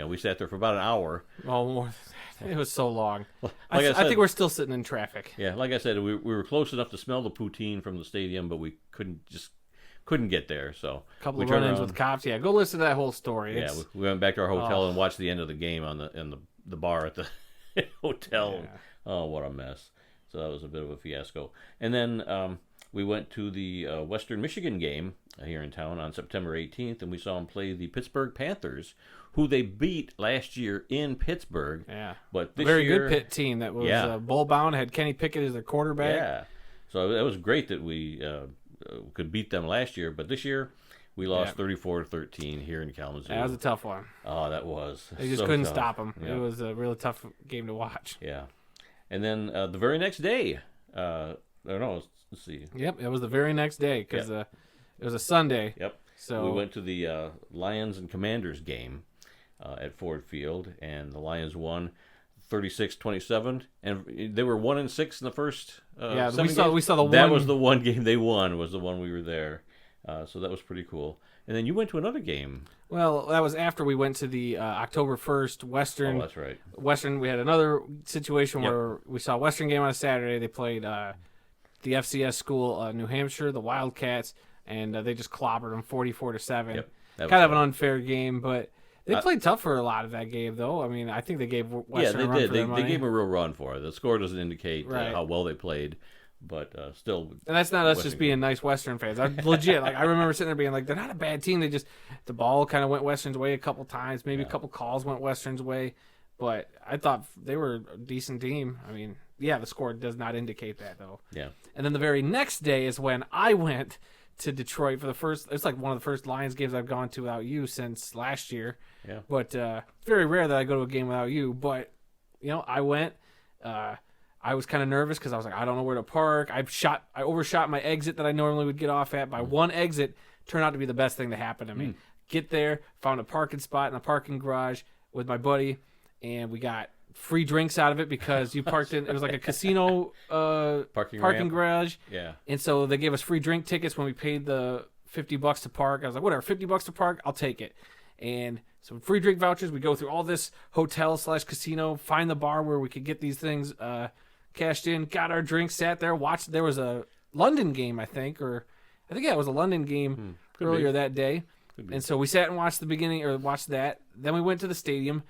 We sat there for about an hour.
Oh, more than that. It was so long.
I
think we're still sitting in traffic.
Yeah, like I said, we were close enough to smell the poutine from the stadium, but we couldn't get there. So
a couple of run-ins with cops. Yeah, go listen to that whole story.
Yeah, we went back to our hotel and watched the end of the game in the bar at the hotel.
Yeah.
Oh, what a mess! So that was a bit of a fiasco. And then we went to the Western Michigan game here in town on September 18th, and we saw them play the Pittsburgh Panthers, who they beat last year in Pittsburgh.
Yeah,
but this
very
year,
good Pitt team that was bowl bound. Had Kenny Pickett as their quarterback.
Yeah, so it was great that we could beat them last year, but this year we lost 34-13 here in Kalamazoo.
That was a tough one.
Oh, that was.
They just
so
couldn't
tough.
stop them.
Yeah.
It was a really tough game to watch.
Yeah, and then the very next day, let's see.
Yep, it was the very next day because it was a Sunday.
Yep.
So
we went to the Lions and Commanders game at Ford Field, and the Lions won 36-27, and they were 1-6 in the first.
We saw the
that
one.
was the one game they won. Was the one we were there, so that was pretty cool. And then you went to another game.
Well, that was after we went to the October 1st Western.
Oh, that's right.
Western. We had another situation where we saw Western game on a Saturday. They played the FCS school, New Hampshire, the Wildcats, and they just clobbered them 44-7.
Yep.
Kind of an unfair game, but they played tough for a lot of that game, though. I mean, I think they gave Western a run
did.
for their money.
They gave them a real run for it. The score doesn't indicate how well they played, but still.
And that's not us just being nice Western fans. I legit, I remember sitting there being like, they're not a bad team. The ball kind of went Western's way a couple times. Maybe a couple calls went Western's way, but I thought they were a decent team. I mean, the score does not indicate that, though.
Yeah.
And then the very next day is when I went to Detroit for the first. It's like one of the first Lions games I've gone to without you since last year. Yeah. But it's very rare that I go to a game without you. But I went. I was kind of nervous because I was like, I don't know where to park. I overshot my exit that I normally would get off at by one exit. Turned out to be the best thing to happen to me. Get there, found a parking spot in a parking garage with my buddy, and we got free drinks out of it because you parked in. It was like a casino parking garage.
Yeah.
And so they gave us free drink tickets when we paid the $50 to park. I was like, whatever, $50 to park, I'll take it. And some free drink vouchers. We go through all this hotel/casino, find the bar where we could get these things cashed in, got our drinks, sat there, watched. There was a London game, I think it was a London game earlier that day. And so we sat and watched watched that. Then we went to the stadium.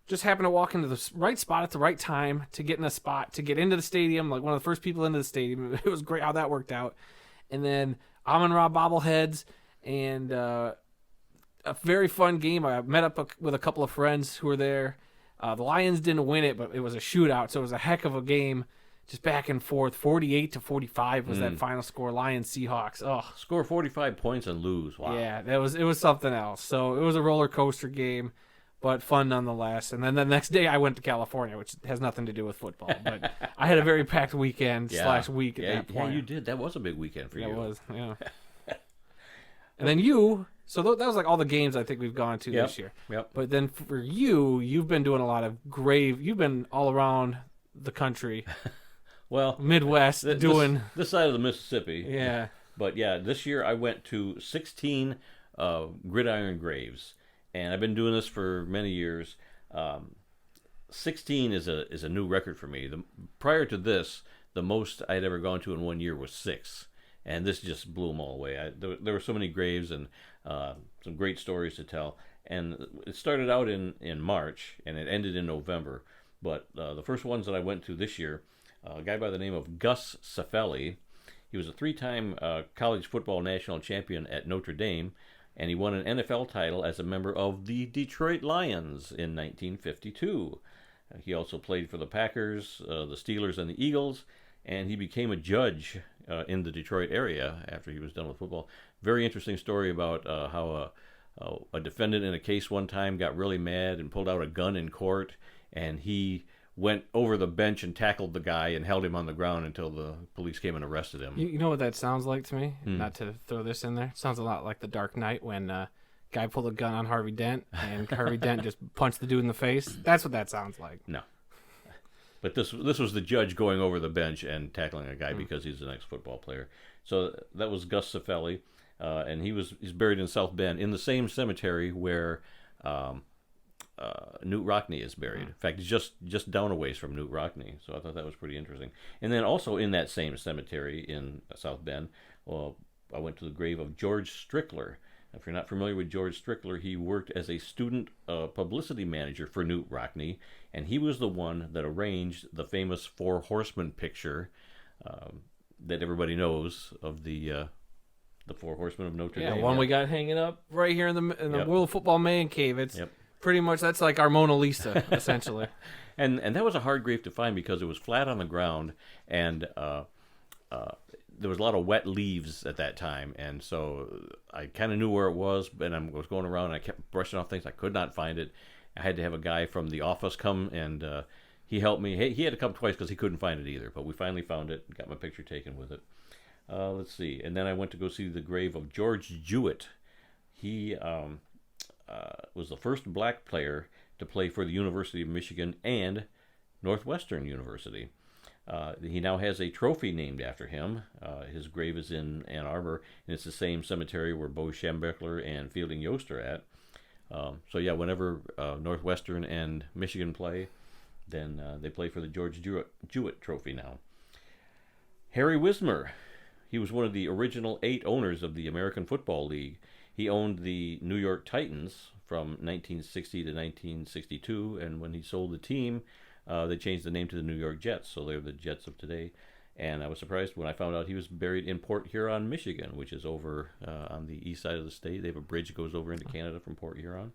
Just happened to walk into the right spot at the right time to get in a spot to get into the stadium, like one of the first people into the stadium. It was great how that worked out. And then Amon-Ra bobbleheads and a very fun game. I met up with a couple of friends who were there. The Lions didn't win it, but it was a shootout, so it was a heck of a game. Just back and forth. 48-45 was that final score. Lions Seahawks. Oh,
score 45 points and lose. Wow.
Yeah, it was something else. So it was a roller coaster game. but fun nonetheless. And then the next day I went to California, which has nothing to do with football. But I had a very packed weekend / week at that point.
Yeah, you did. That was a big weekend for you.
It was, yeah. And then you, so that was like all the games I think we've gone to this year.
Yep.
But then for you, you've been doing a lot of you've been all around the country.
Well,
Midwest doing
this side of the Mississippi.
Yeah.
But yeah, this year I went to 16 gridiron graves, and I've been doing this for many years. 16 is a new record for me. Prior to this, the most I'd ever gone to in 1 year was 6, and this just blew them all away. There were so many graves and some great stories to tell. And it started out in March, and it ended in November. But the first ones that I went to this year, a guy by the name of Gus Cefelli. He was a 3-time college football national champion at Notre Dame, and he won an NFL title as a member of the Detroit Lions in 1952. He also played for the Packers, the Steelers, and the Eagles, and he became a judge in the Detroit area after he was done with football. Very interesting story about how a defendant in a case one time got really mad and pulled out a gun in court, and he went over the bench and tackled the guy and held him on the ground until the police came and arrested him.
You know what that sounds like to me? Not to throw this in there. It sounds a lot like The Dark Knight when guy pulled a gun on Harvey Dent and Harvey Dent just punched the dude in the face. That's what that sounds like.
No. But this was the judge going over the bench and tackling a guy because he's an ex-football player. So that was Gus Cefelli, and he's buried in South Bend in the same cemetery where Newt Rockne is buried. In fact, he's just down a ways from Newt Rockne. So I thought that was pretty interesting. And then also in that same cemetery in South Bend, I went to the grave of George Strickler. If you're not familiar with George Strickler, he worked as a student publicity manager for Newt Rockne, and he was the one that arranged the famous Four Horsemen picture that everybody knows of the Four Horsemen of Notre Dame.
Yeah, one we got hanging up right here in the World Football Man Cave. It's pretty much, that's like our Mona Lisa, essentially.
And that was a hard grave to find because it was flat on the ground, and there was a lot of wet leaves at that time, and so I kind of knew where it was, and I was going around and I kept brushing off things. I could not find it. I had to have a guy from the office come, and he helped me. He had to come twice because he couldn't find it either, but we finally found it and got my picture taken with it. Let's see. And then I went to go see the grave of George Jewett. He was the first black player to play for the University of Michigan and Northwestern University. He now has a trophy named after him. His grave is in Ann Arbor, and it's the same cemetery where Bo Schembechler and Fielding Yost are at. So yeah, whenever Northwestern and Michigan play, then they play for the George Jewett Trophy now. Harry Wismer, he was one of the original 8 owners of the American Football League. He owned the New York Titans from 1960 to 1962, and when he sold the team, they changed the name to the New York Jets, so they're the Jets of today. And I was surprised when I found out he was buried in Port Huron, Michigan, which is over on the east side of the state. They have a bridge that goes over into Canada from Port Huron.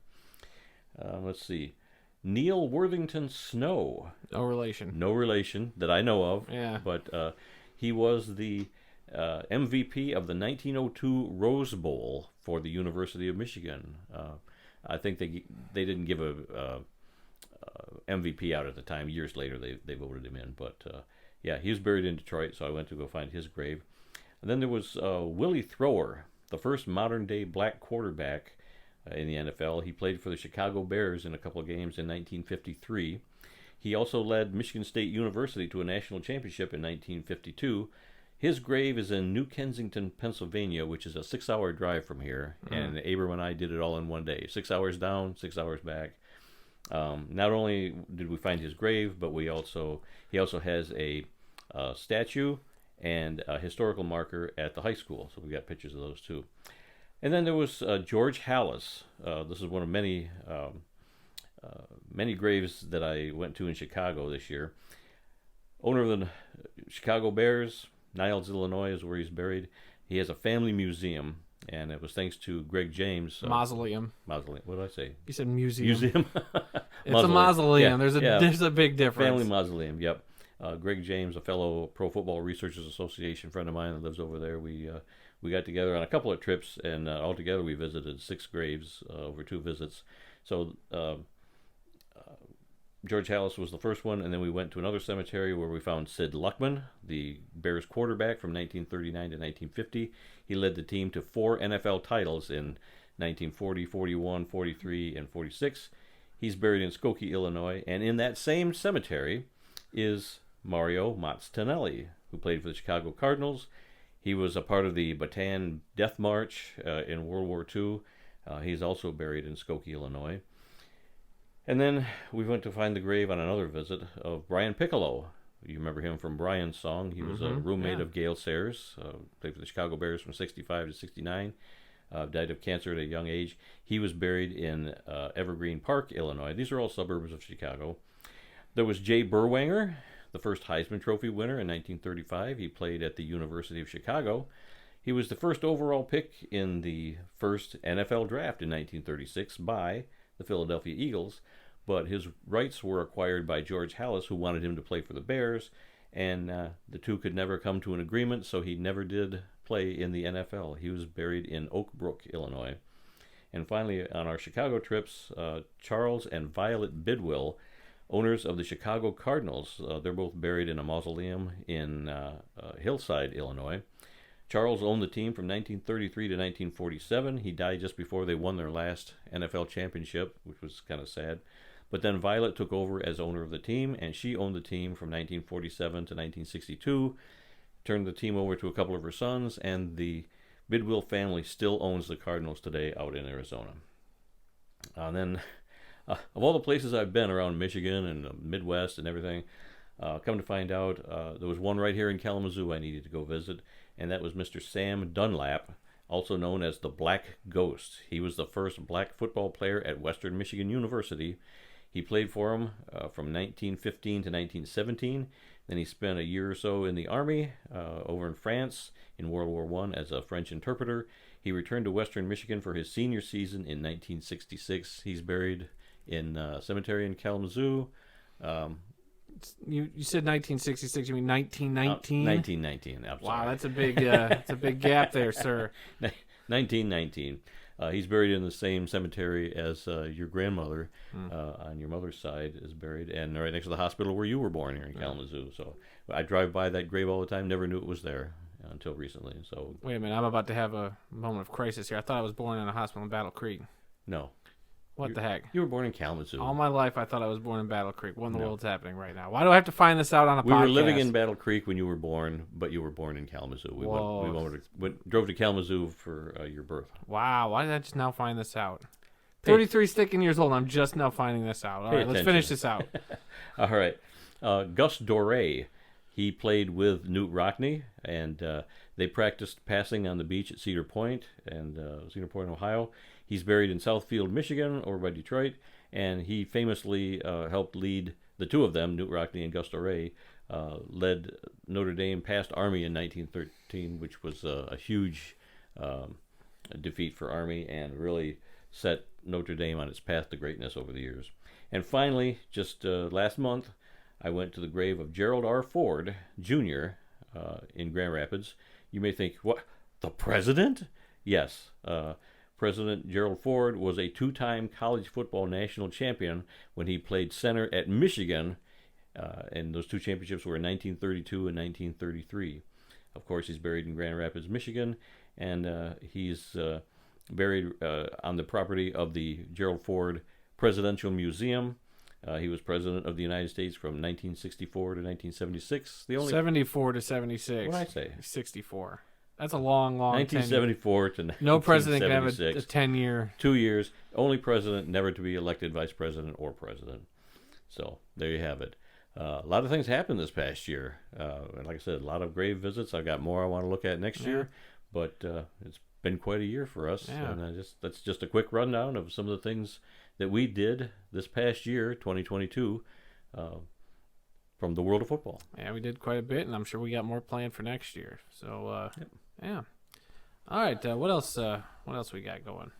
Let's see. Neil Worthington Snow.
No relation.
No relation that I know of.
Yeah.
But he was the MVP of the 1902 Rose Bowl for the University of Michigan. I think they didn't give a MVP out at the time. Years later, they voted him in. But yeah, he was buried in Detroit, so I went to go find his grave. And then there was Willie Thrower, the first modern-day black quarterback in the NFL. He played for the Chicago Bears in a couple of games in 1953. He also led Michigan State University to a national championship in 1952. His grave is in New Kensington, Pennsylvania, which is a 6-hour drive from here. And Abram and I did it all in one day. 6 hours down, 6 hours back. Not only did we find his grave, but he also has a statue and a historical marker at the high school. So we got pictures of those too. And then there was George Halas. This is one of many graves that I went to in Chicago this year. Owner of the Chicago Bears, Niles, Illinois is where he's buried. He has a family museum, and it was thanks to Greg James.
Mausoleum.
Mausoleum. What did I say?
You said museum.
Museum.
It's a mausoleum.
Yeah,
There's a big difference.
Family mausoleum. Yep. Greg James, a fellow Pro Football Researchers Association friend of mine that lives over there. We got together on a couple of trips, and altogether we visited 6 graves over 2 visits. So George Halas was the first one, and then we went to another cemetery where we found Sid Luckman, the Bears quarterback from 1939 to 1950. He led the team to 4 NFL titles in 1940, 41, 43, and 46. He's buried in Skokie, Illinois, and in that same cemetery is Mario Mazzinelli, who played for the Chicago Cardinals. He was a part of the Bataan Death March in World War II. He's also buried in Skokie, Illinois. And then we went to find the grave on another visit of Brian Piccolo. You remember him from Brian's song. He was a roommate of Gale Sayers, played for the Chicago Bears from 65 to 69. Died of cancer at a young age. He was buried in Evergreen Park, Illinois. These are all suburbs of Chicago. There was Jay Berwanger, the first Heisman Trophy winner in 1935. He played at the University of Chicago. He was the first overall pick in the first NFL draft in 1936 by the Philadelphia Eagles, but his rights were acquired by George Halas, who wanted him to play for the Bears, and the two could never come to an agreement, so he never did play in the NFL. He was buried in Oak Brook, Illinois. And finally, on our Chicago trips, Charles and Violet Bidwell, owners of the Chicago Cardinals, they're both buried in a mausoleum in Hillside, Illinois. Charles owned the team from 1933 to 1947. He died just before they won their last NFL championship, which was kind of sad. But then Violet took over as owner of the team, and she owned the team from 1947 to 1962, turned the team over to a couple of her sons, and the Bidwell family still owns the Cardinals today out in Arizona. And then, of all the places I've been around Michigan and the Midwest and everything, come to find out, there was one right here in Kalamazoo I needed to go visit, and that was Mr. Sam Dunlap, also known as the Black Ghost. He was the first black football player at Western Michigan University. He played for him from 1915 to 1917. Then he spent a year or so in the Army over in France in World War I as a French interpreter. He returned to Western Michigan for his senior season in 1966. He's buried in a cemetery in Kalamazoo.
You said 1966. You mean 1919?
1919.
Wow, that's a big gap there, sir.
1919. He's buried in the same cemetery as your grandmother on your mother's side is buried, and right next to the hospital where you were born here in Kalamazoo. So I drive by that grave all the time. Never knew it was there until recently. So
wait a minute, I'm about to have a moment of crisis here. I thought I was born in a hospital in Battle Creek.
No.
What the heck?
You were born in Kalamazoo.
All my life, I thought I was born in Battle Creek. What in the world's happening right now? Why do I have to find this out on a podcast?
We were living in Battle Creek when you were born, but you were born in Kalamazoo. We drove to Kalamazoo for your birth.
Wow, why did I just now find this out? 33 sticking years old, I'm just now finding this out. All right, let's finish this out.
All right. Gus Doré, he played with Newt Rockne, and they practiced passing on the beach at Cedar Point, Ohio. He's buried in Southfield, Michigan, over by Detroit, and he famously helped lead the two of them, Newt Rockne and Gus Doré, led Notre Dame past Army in 1913, which was a huge defeat for Army and really set Notre Dame on its path to greatness over the years. And finally, just last month, I went to the grave of Gerald R. Ford, Jr. In Grand Rapids. You may think, what, the president? Yes. President Gerald Ford was a two-time college football national champion when he played center at Michigan, and those two championships were in 1932 and 1933. Of course, he's buried in Grand Rapids, Michigan, and he's buried on the property of the Gerald Ford Presidential Museum. He was president of the United States from 1964 to 1976.
74 to 76.
What did I say?
64. That's a long
1974 to 1976.
No president can have a 10-year.
2 years. Only president never to be elected vice president or president. So there you have it. A lot of things happened this past year. Like I said, a lot of grave visits. I've got more I want to look at next year. But it's been quite a year for us.
Yeah.
And that's just a quick rundown of some of the things that we did this past year, 2022, from the world of football.
Yeah, we did quite a bit, and I'm sure we got more planned for next year. So, yeah. All right, what else we got going?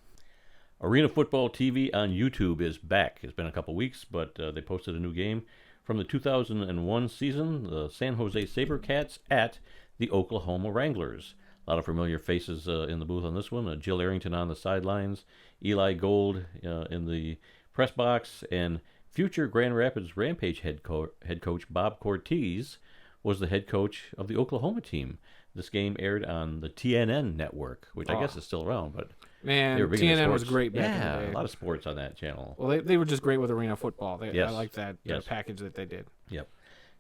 Arena Football TV on YouTube is back. It's been a couple weeks, but they posted a new game from the 2001 season, the San Jose SaberCats at the Oklahoma Wranglers. A lot of familiar faces in the booth on this one. Jill Arrington on the sidelines, Eli Gold in the press box, and Future Grand Rapids Rampage head coach Bob Cortez was the head coach of the Oklahoma team. This game aired on the TNN network, which I guess is still around, but
man,
they were big into
TNN was
sports.
great back in the day.
A lot of sports on that channel.
Well, they were just great with arena football.
Yes.
I like that
Yes.
package that they did.
Yep.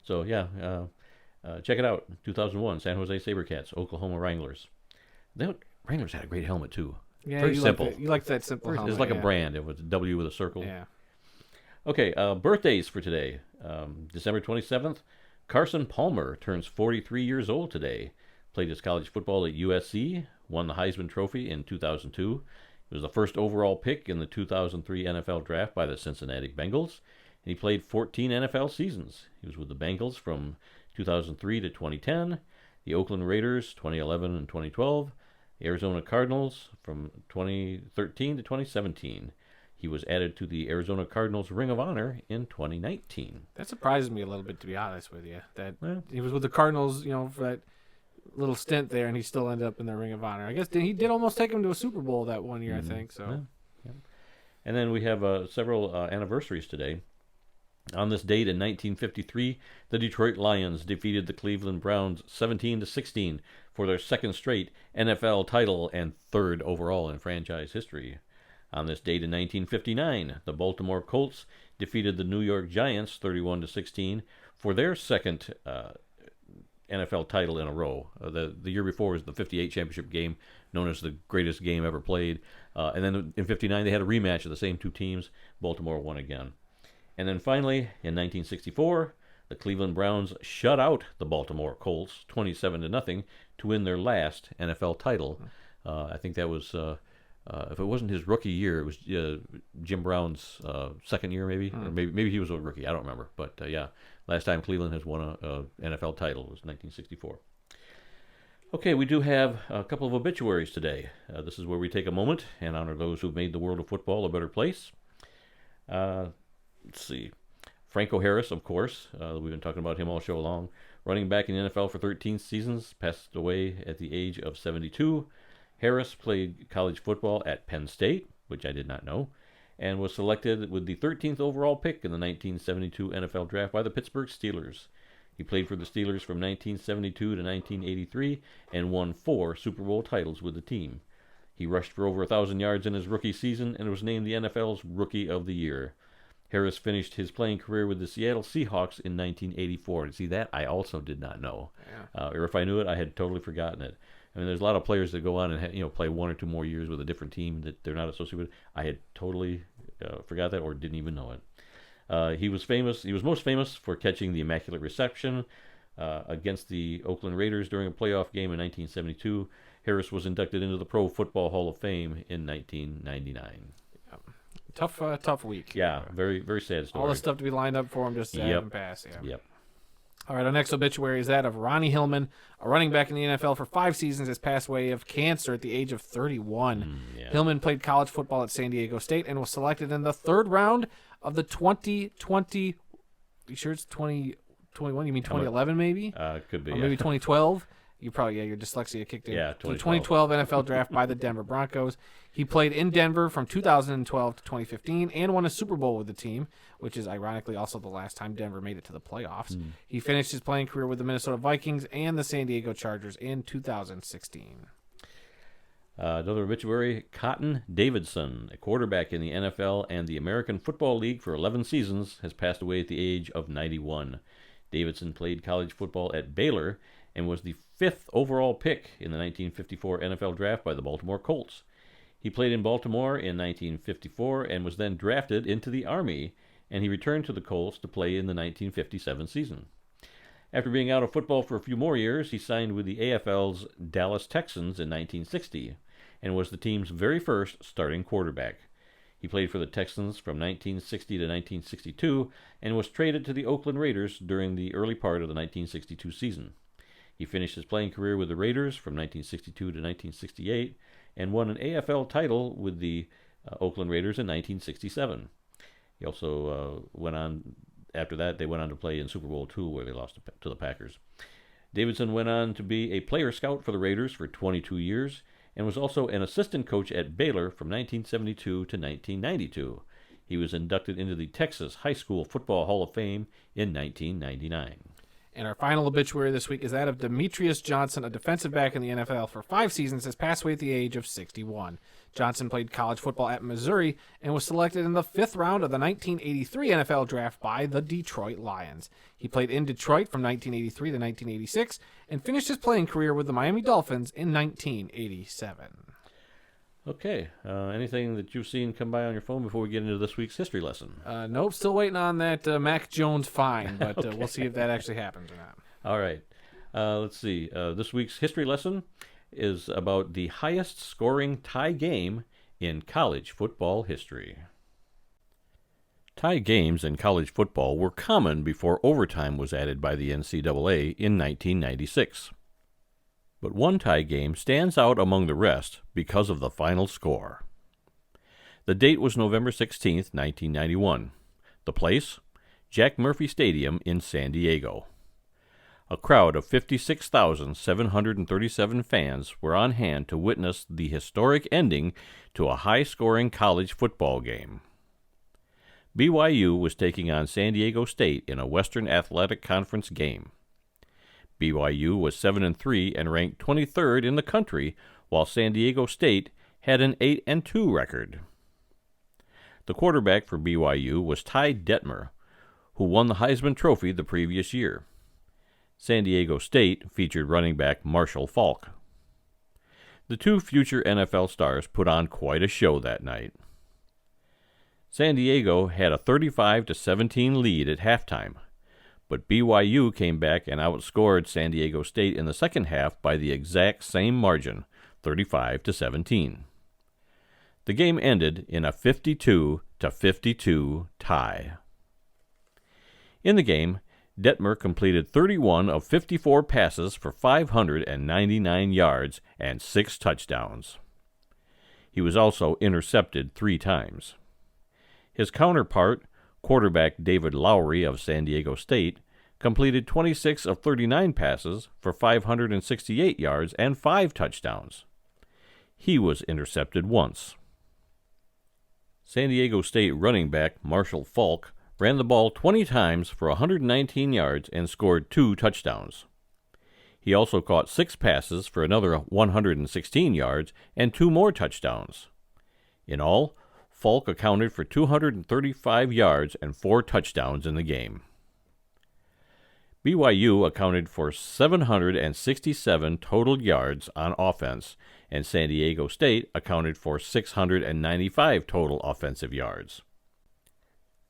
So, check it out. 2001, San Jose SaberCats, Oklahoma Wranglers. Wranglers had a great helmet, too.
Yeah,
Very simple.
You like that simple helmet.
It's like a brand. It was a W with a circle.
Yeah.
Okay, birthdays for today. December 27th, Carson Palmer turns 43 years old today. Played his college football at USC, won the Heisman Trophy in 2002. He was the first overall pick in the 2003 NFL Draft by the Cincinnati Bengals. And he played 14 NFL seasons. He was with the Bengals from 2003 to 2010, the Oakland Raiders 2011 and 2012, the Arizona Cardinals from 2013 to 2017. He was added to the Arizona Cardinals Ring of Honor in 2019.
That surprises me a little bit, to be honest with you. That he was with the Cardinals, for that little stint there, and he still ended up in the Ring of Honor. I guess he did almost take him to a Super Bowl that one year, I think. So.
Yeah. And then we have several anniversaries today. On this date in 1953, the Detroit Lions defeated the Cleveland Browns 17-16 for their second straight NFL title and third overall in franchise history. On this date in 1959, the Baltimore Colts defeated the New York Giants 31-16 for their second NFL title in a row. The year before was the 58 championship game, known as the greatest game ever played. And then in 59, they had a rematch of the same two teams. Baltimore won again. And then finally, in 1964, the Cleveland Browns shut out the Baltimore Colts 27-0 to win their last NFL title. I think that was, if it wasn't his rookie year, it was Jim Brown's second year maybe. Or maybe he was a rookie. I don't remember. But last time Cleveland has won a NFL title was 1964. Okay, we do have a couple of obituaries today. This is where we take a moment and honor those who've made the world of football a better place. Let's see. Franco Harris, of course. We've been talking about him all show long. Running back in the NFL for 13 seasons, passed away at the age of 72. Harris played college football at Penn State, which I did not know, and was selected with the 13th overall pick in the 1972 NFL Draft by the Pittsburgh Steelers. He played for the Steelers from 1972 to 1983 and won 4 Super Bowl titles with the team. He rushed for over 1,000 yards in his rookie season and was named the NFL's Rookie of the Year. Harris finished his playing career with the Seattle Seahawks in 1984. See, that I also did not know. Yeah. Or if I knew it, I had totally forgotten it. I mean, there's a lot of players that go on and play 1 or 2 more years with a different team that they're not associated with. I had totally forgot that or didn't even know it. He was famous. He was most famous for catching the immaculate reception against the Oakland Raiders during a playoff game in 1972. Harris was inducted into the Pro Football Hall of Fame in 1999.
Tough week.
Yeah, very, very sad story.
All the stuff to be lined up for him just to have him pass. Yeah.
Yep.
All right, our next obituary is that of Ronnie Hillman, a running back in the NFL for 5 seasons, has passed away of cancer at the age of 31. Hillman played college football at San Diego State and was selected in the 3rd round of the 2020. You sure it's 2021? You mean 2011 maybe?
Could be.
Or maybe 2012. You probably, your dyslexia kicked in.
Yeah,
The 2012 NFL Draft by the Denver Broncos. He played in Denver from 2012 to 2015 and won a Super Bowl with the team, which is ironically also the last time Denver made it to the playoffs. He finished his playing career with the Minnesota Vikings and the San Diego Chargers in 2016.
Another obituary, Cotton Davidson, a quarterback in the NFL and the American Football League for 11 seasons, has passed away at the age of 91. Davidson played college football at Baylor and was the 5th overall pick in the 1954 NFL Draft by the Baltimore Colts. He played in Baltimore in 1954 and was then drafted into the Army, and he returned to the Colts to play in the 1957 season. After being out of football for a few more years, he signed with the AFL's Dallas Texans in 1960 and was the team's very first starting quarterback. He played for the Texans from 1960 to 1962 and was traded to the Oakland Raiders during the early part of the 1962 season. He finished his playing career with the Raiders from 1962 to 1968 and won an AFL title with the Oakland Raiders in 1967. He also went on, after that, they went on to play in Super Bowl II where they lost to the Packers. Davidson went on to be a player scout for the Raiders for 22 years and was also an assistant coach at Baylor from 1972 to 1992. He was inducted into the Texas High School Football Hall of Fame in 1999.
And our final obituary this week is that of Demetrius Johnson, a defensive back in the NFL for 5 seasons, has passed away at the age of 61. Johnson played college football at Missouri and was selected in the 5th round of the 1983 NFL Draft by the Detroit Lions. He played in Detroit from 1983 to 1986 and finished his playing career with the Miami Dolphins in 1987.
Okay, anything that you've seen come by on your phone before we get into this week's history lesson?
Nope, still waiting on that Mac Jones fine, but we'll see if that actually happens or not.
All right, let's see. This week's history lesson is about the highest scoring tie game in college football history. Tie games in college football were common before overtime was added by the NCAA in 1996. But one tie game stands out among the rest because of the final score. The date was November 16, 1991. The place? Jack Murphy Stadium in San Diego. A crowd of 56,737 fans were on hand to witness the historic ending to a high-scoring college football game. BYU was taking on San Diego State in a Western Athletic Conference game. BYU was 7-3 and ranked 23rd in the country, while San Diego State had an 8-2 record. The quarterback for BYU was Ty Detmer, who won the Heisman Trophy the previous year. San Diego State featured running back Marshall Faulk. The two future NFL stars put on quite a show that night. San Diego had a 35-17 lead at halftime, but BYU came back and outscored San Diego State in the second half by the exact same margin, 35-17. The game ended in a 52-52 tie. In the game, Detmer completed 31 of 54 passes for 599 yards and 6 touchdowns. He was also intercepted 3 times. His counterpart, quarterback David Lowry of San Diego State, completed 26 of 39 passes for 568 yards and 5 touchdowns. He was intercepted once. San Diego State running back Marshall Faulk ran the ball 20 times for 119 yards and scored 2 touchdowns. He also caught 6 passes for another 116 yards and 2 more touchdowns. In all, Faulk accounted for 235 yards and 4 touchdowns in the game. BYU accounted for 767 total yards on offense, and San Diego State accounted for 695 total offensive yards.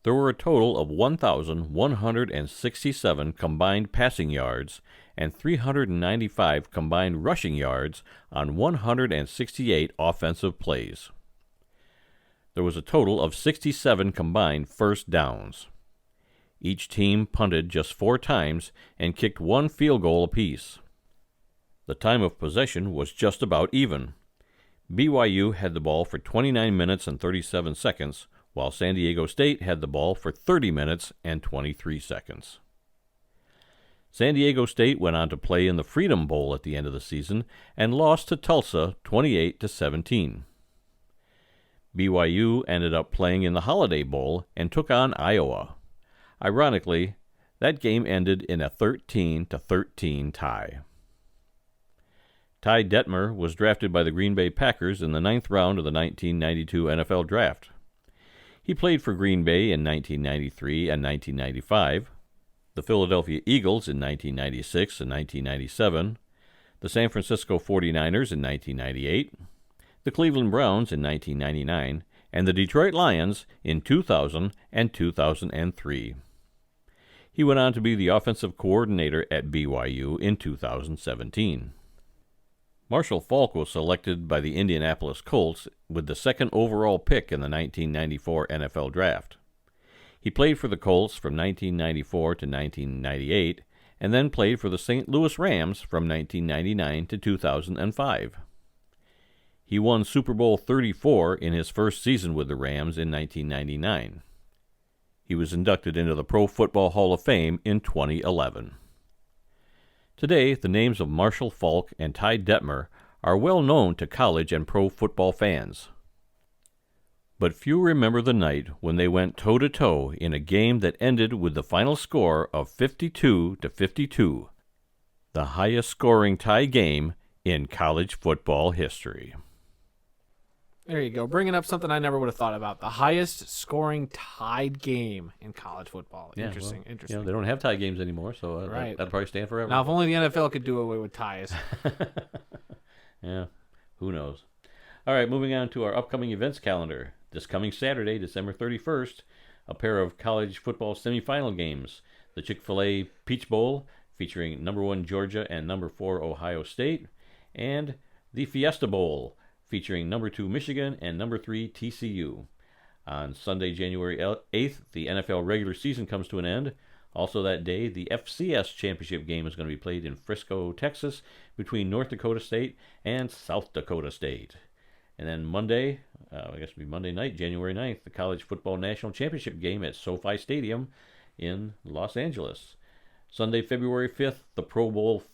There were a total of 1,167 combined passing yards and 395 combined rushing yards on 168 offensive plays. There was a total of 67 combined first downs. Each team punted just 4 times and kicked 1 field goal apiece. The time of possession was just about even. BYU had the ball for 29 minutes and 37 seconds, while San Diego State had the ball for 30 minutes and 23 seconds. San Diego State went on to play in the Freedom Bowl at the end of the season and lost to Tulsa 28-17. BYU ended up playing in the Holiday Bowl and took on Iowa. Ironically, that game ended in a 13-13 tie. Ty Detmer was drafted by the Green Bay Packers in the 9th round of the 1992 NFL Draft. He played for Green Bay in 1993 and 1995, the Philadelphia Eagles in 1996 and 1997, the San Francisco 49ers in 1998, the Cleveland Browns in 1999, and the Detroit Lions in 2000 and 2003. He went on to be the offensive coordinator at BYU in 2017. Marshall Faulk was selected by the Indianapolis Colts with the 2nd overall pick in the 1994 NFL Draft. He played for the Colts from 1994 to 1998, and then played for the St. Louis Rams from 1999 to 2005. He won Super Bowl 34 in his first season with the Rams in 1999. He was inducted into the Pro Football Hall of Fame in 2011. Today, the names of Marshall Faulk and Ty Detmer are well known to college and pro football fans. but few remember the night when they went toe-to-toe in a game that ended with the final score of 52-52, the highest-scoring tie game in college football history.
There you go. Bringing up something I never would have thought about. The highest scoring tied game in college football.
Yeah,
Interesting.
well,
Interesting.
they don't have tie games anymore, so
Right.
that'll probably stand forever.
Now, if only the NFL could do away with ties.
Yeah, who knows? All right, moving on to our upcoming events calendar. This coming Saturday, December 31st, a pair of college football semifinal games. The Chick-fil-A Peach Bowl, featuring number 1 Georgia and number 4 Ohio State, and the Fiesta Bowl, featuring number 2 Michigan and number 3 TCU. On Sunday, January 8th, the NFL regular season comes to an end. Also that day, the FCS championship game is going to be played in Frisco, Texas, between North Dakota State and South Dakota State. And then Monday, I guess it'll be Monday night, January 9th, the College Football National Championship game at SoFi Stadium in Los Angeles. Sunday, February 5th, the Pro Bowl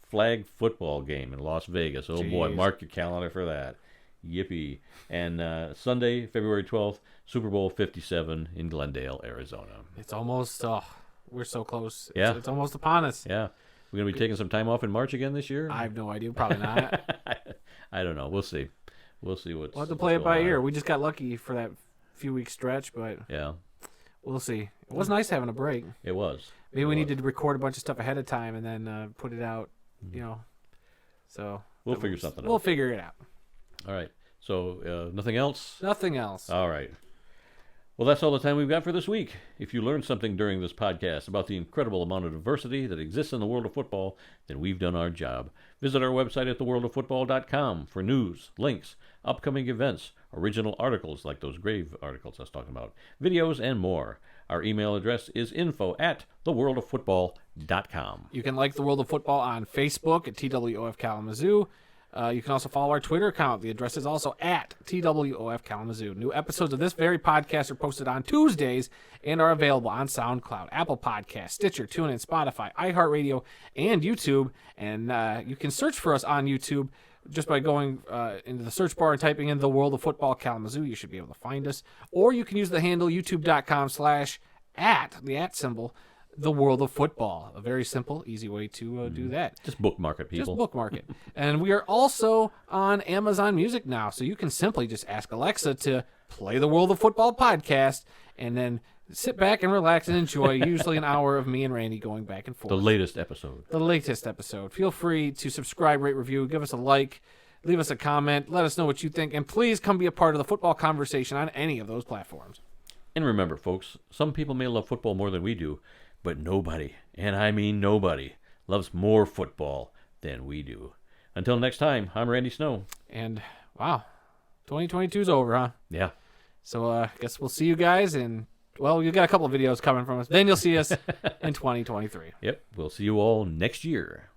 flag football game in Las Vegas. Oh, boy, mark your calendar for that. Yippee. And Sunday, February 12th, Super Bowl 57 in Glendale, Arizona.
It's almost, we're so close.
Yeah.
It's almost upon us.
Yeah. We're going to be taking some time off in March again this year?
I have no idea. Probably not.
I don't know. We'll see. We'll see what's
We'll have to play it by
going
ear.
on.
We just got lucky for that few-week stretch, but
Yeah,
we'll see. It was nice having a break.
it was.
Maybe we need to record a bunch of stuff ahead of time and then put it out, So
We'll figure something
We'll
out.
figure it out.
All right. So, nothing else?
Nothing else.
All right. Well, that's all the time we've got for this week. If you learned something during this podcast about the incredible amount of diversity that exists in the world of football, then we've done our job. Visit our website at theworldoffootball.com for news, links, upcoming events, original articles like those grave articles I was talking about, videos, and more. Our email address is info@theworldoffootball.com.
You can like The World of Football on Facebook at TWOF Kalamazoo. You can also follow our Twitter account. The address is also at TWOF Kalamazoo. New episodes of this very podcast are posted on Tuesdays and are available on SoundCloud, Apple Podcasts, Stitcher, TuneIn, Spotify, iHeartRadio, and YouTube. And you can search for us on YouTube just by going into the search bar and typing in The World of Football Kalamazoo. You should be able to find us. Or you can use the handle youtube.com/@ the @ symbol, The World of Football. A very simple, easy way to do that.
Just bookmark it, people.
Just bookmark it. And we are also on Amazon Music now, so you can simply just ask Alexa to play the World of Football podcast, and then sit back and relax and enjoy usually an hour of me and Randy going back and forth.
The latest episode.
The latest episode. Feel free to subscribe, rate, review, give us a like, leave us a comment, let us know what you think, and please come be a part of the football conversation on any of those platforms.
And remember, folks, some people may love football more than we do, but nobody, and I mean nobody, loves more football than we do. Until next time, I'm Randy Snow.
And, wow, 2022's over, huh?
Yeah.
So I guess we'll see you guys in, well, you got a couple of videos coming from us. Then you'll see us in 2023.
Yep. We'll see you all next year.